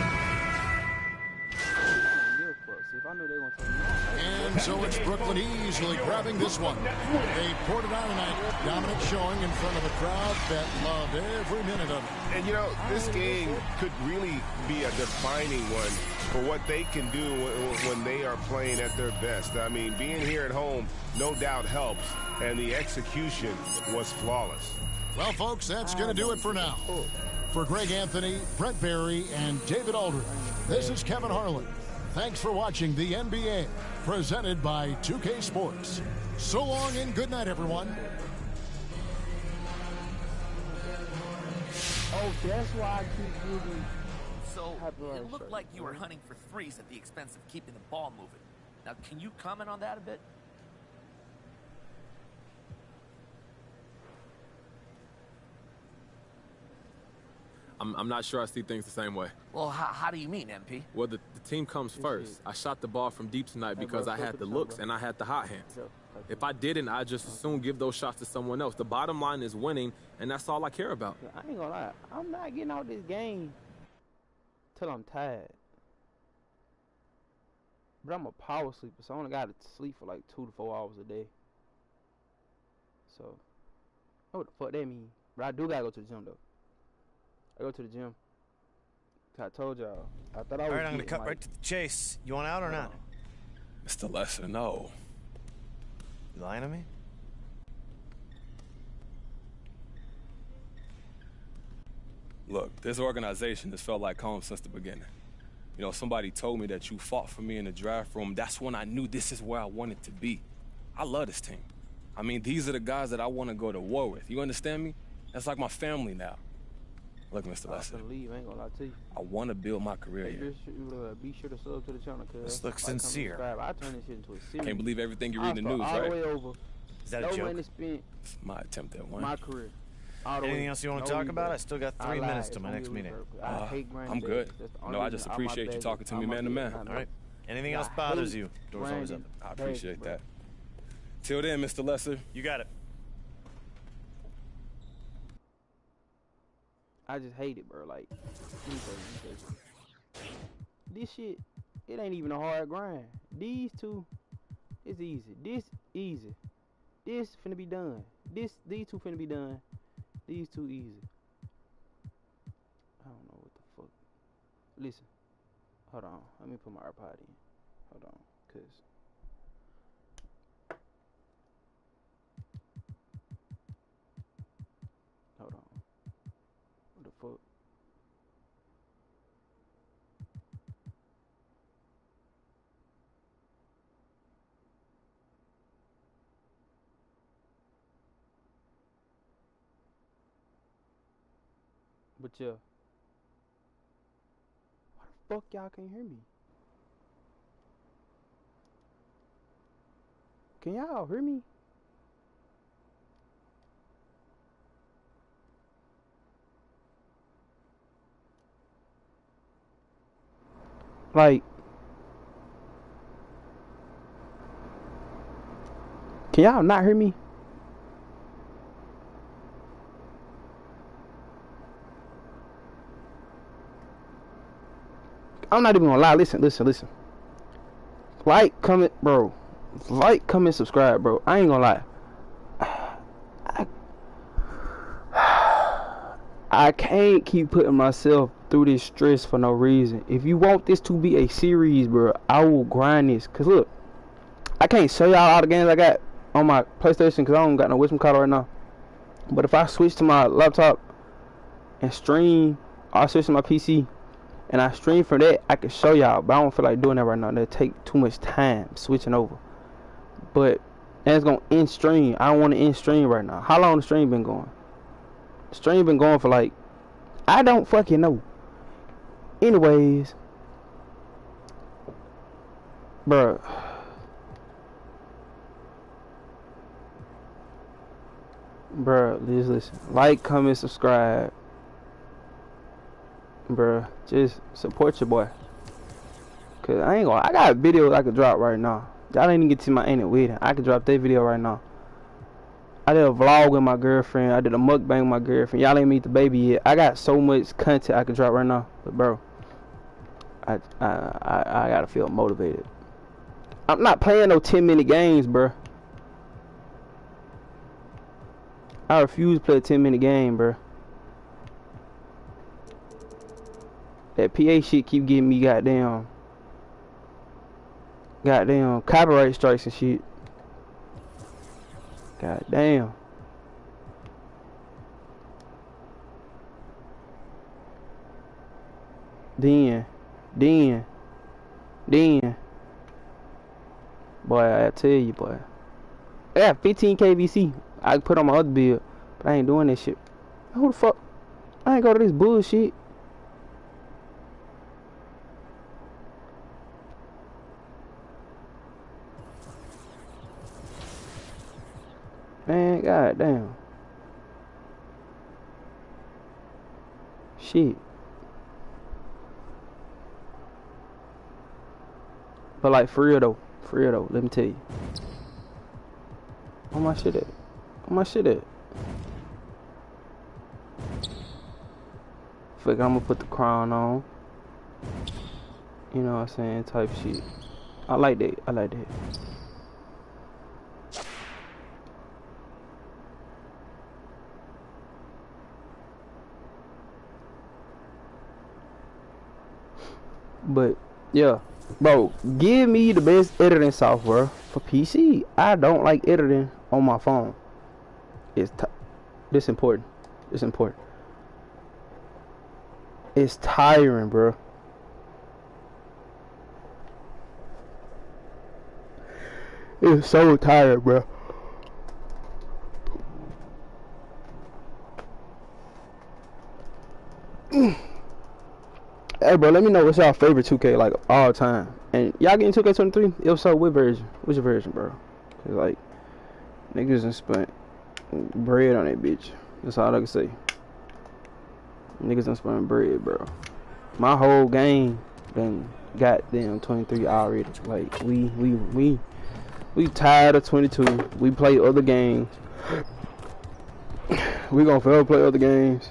And so it's Brooklyn easily grabbing this one. They poured it on tonight. Dominant showing in front of a crowd that loved every minute of it. And, you know, this game could really be a defining one for what they can do when they are playing at their best. I mean, being here at home no doubt helps, and the execution was flawless. Well, folks, that's going to do it for now. For Greg Anthony, Brent Barry, and David Aldridge, this is Kevin Harlan. Thanks for watching the NBA, presented by 2K Sports. So long and good night, everyone. Oh, that's why I keep moving. So it looked like you were hunting for threes at the expense of keeping the ball moving. Now, can you comment on that a bit? I'm not sure I see things the same way. Well, how do you mean, MP? Well, the team comes first. I shot the ball from deep tonight because I had the looks and I had the hot hands. If I didn't, I'd just as soon give those shots to someone else. The bottom line is winning, and that's all I care about. I ain't gonna lie. I'm not getting out this game till I'm tired. But I'm a power sleeper, so I only gotta sleep for like 2 to 4 hours a day. So, what the fuck that mean? But I do gotta go to the gym, though. I go to the gym. I told y'all. I thought I was. All right, I'm gonna cut right to the chase. You want out or not? Mr. Lesser, no. You lying to me? Look, this organization has felt like home since the beginning. You know, somebody told me that you fought for me in the draft room. That's when I knew this is where I wanted to be. I love this team. I mean, these are the guys that I want to go to war with. You understand me? That's like my family now. Look, Mr. Lesser, leave, I ain't gonna lie to you. I want to build my career here. Be sure to sub to the channel, cuz. This looks sincere. I turn this shit into a series. Can't believe everything you read in the news, all right? the way over. Is that a joke? It's my attempt at one. My career. Anything else you want to talk about? I still got 3 minutes to my next meeting. I'm good. No, I just appreciate you talking to me man to man. All right. Anything else bothers you? Door's always open. I appreciate that. Till then, Mr. Lesser. You got it. I just hate it, bro. Like, this shit, it ain't even a hard grind. These two, it's easy. This easy. This finna be done. These two finna be done. These two easy. I don't know what the fuck. Listen, hold on. Let me put my AirPod in. Hold on, cause. Hold on. What the fuck? But yeah. Why the fuck y'all can't hear me? Can y'all hear me? Like, can y'all not hear me? I'm not even gonna lie. Listen. Like, comment, bro. Like, comment, subscribe, bro. I ain't gonna lie. I can't keep putting myself through this stress for no reason. If you want this to be a series, bro, I will grind this. Cause look, I can't show y'all all the games I got on my PlayStation because I don't got no wisdom card right now. But if I switch to my laptop and stream, I'll switch to my PC and I stream from that, I can show y'all. But I don't feel like doing that right now. That'll take too much time switching over. But and it's gonna end stream. I don't want to end stream right now. How long the stream been going? The stream been going for like, I don't fucking know. Anyways, bruh. Bruh, just listen. Like, comment, subscribe. Bruh, just support your boy. Cause I ain't gonna, I got videos I could drop right now. Y'all didn't even get to my Ain't It Weird. I could drop that video right now. I did a vlog with my girlfriend. I did a mukbang with my girlfriend. Y'all ain't meet the baby yet. I got so much content I could drop right now. But bro, I gotta feel motivated. I'm not playing no 10-minute games, bro. I refuse to play a 10-minute game, bro. That PA shit keep getting me goddamn copyright strikes and shit. God damn. Then. Boy, I tell you, boy. I got 15 KVC. I can put on my other bill, but I ain't doing that shit. Who the fuck? I ain't go to this bullshit. Man, goddamn. Shit. But like for real though, let me tell you. Where my shit at? Fuck, I'm gonna put the crown on. You know what I'm saying? Type shit. I like that. But yeah, bro, give me the best editing software for PC. I don't like editing on my phone. This important. It's tiring, bro. It's so tired, bro. Hey, bro, let me know what's y'all favorite 2K, like, all time. And y'all getting 2K23? If so, what version? Which version, bro? Cause, like, niggas done spent bread on that bitch. That's all I can say. Niggas done spent bread, bro. My whole game done goddamn 23 already. Like, we tired of 22. We play other games. We gonna forever play other games.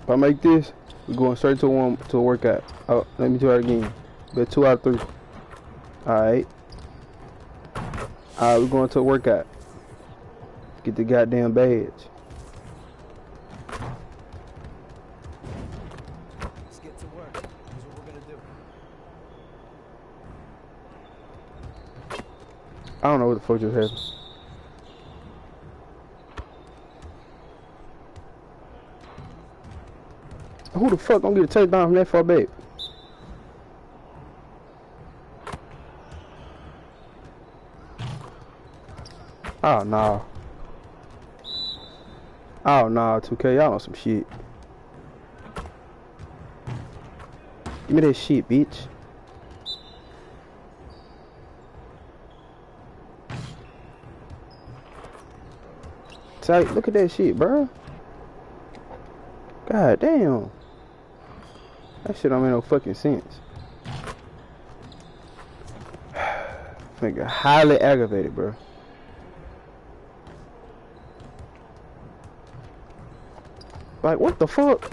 If I make this, we're going straight to a workout. Oh, let me try it again. But 2 out of 3. Alright. Alright, we're going to a workout. Get the goddamn badge. Let's get to work. Here's what we're gonna do. I don't know what the fuck just happened. Who the fuck gonna get a touchdown from that far back? Oh no. Oh, nah, 2K, y'all on some shit. Give me that shit, bitch. Like, look at that shit, bro. God damn. That shit don't make no fucking sense. Nigga, highly aggravated, bro. Like, what the fuck?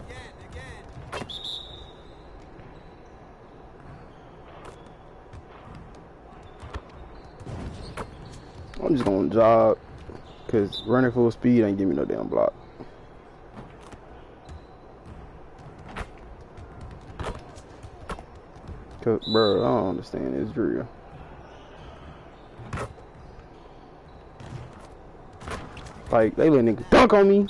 I'm just gonna jog, cause running full speed ain't give me no damn block. Cause, bro, I don't understand this drill. Like, they let niggas dunk on me.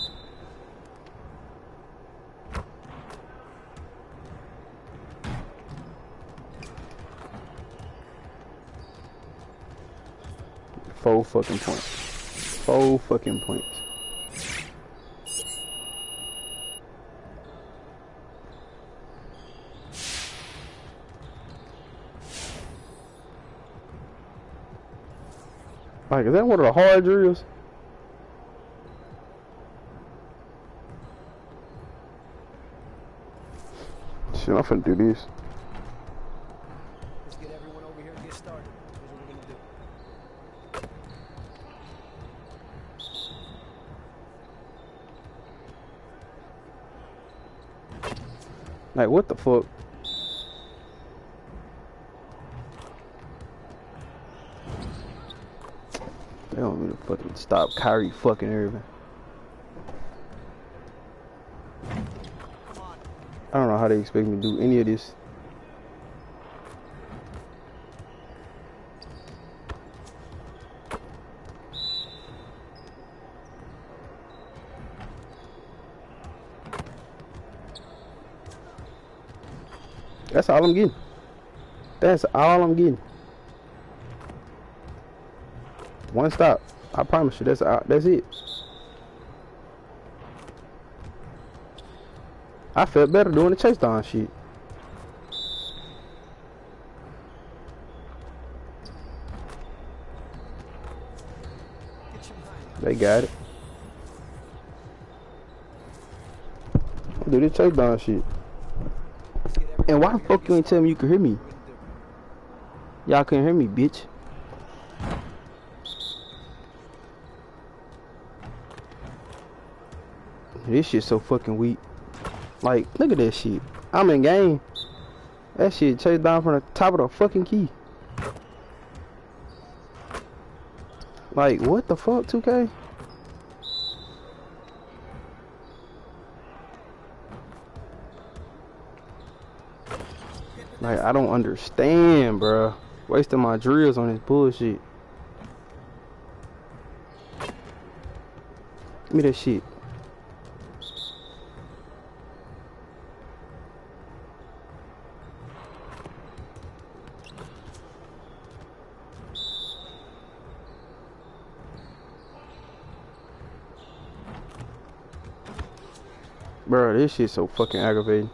Four fucking points. 4 fucking points. Like, is that one of the hard drills? Shit, I'm finna do this. Let's get everyone over here and get started. Here's what we're gonna do. Like, what the fuck? They want me to fucking stop Kyrie fucking Irving. I don't know how they expect me to do any of this. That's all I'm getting. That's all I'm getting. One stop. I promise you. That's it. I felt better doing the chase down shit. They got it. I'll do the chase down shit. And why the fuck you ain't tell me you could hear me? Y'all couldn't hear me, bitch. This shit's so fucking weak. Like, look at that shit. I'm in game. That shit chased down from the top of the fucking key. Like, what the fuck, 2K? Like, I don't understand, bruh. Wasting my drills on this bullshit. Give me that shit. Bro, this shit's so fucking aggravating.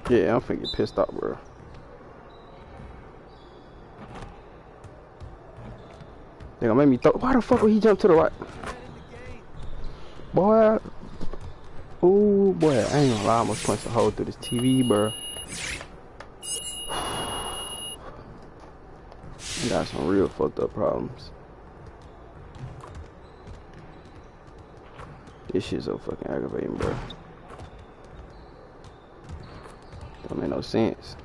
Yeah, I'm finna get pissed off, bro. They gonna make me throw. Why the fuck would he jump to the right? Boy. Ooh, boy. I ain't gonna lie. I almost punched a hole through this TV, bro. I got some real fucked up problems. This shit's so fucking aggravating, bro. Don't make no sense.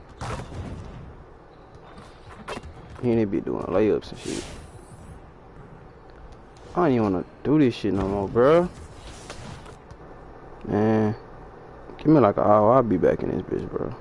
He ain't be doing layups and shit. I don't even wanna do this shit no more, bro. Man, give me like an hour. I'll be back in this bitch, bro.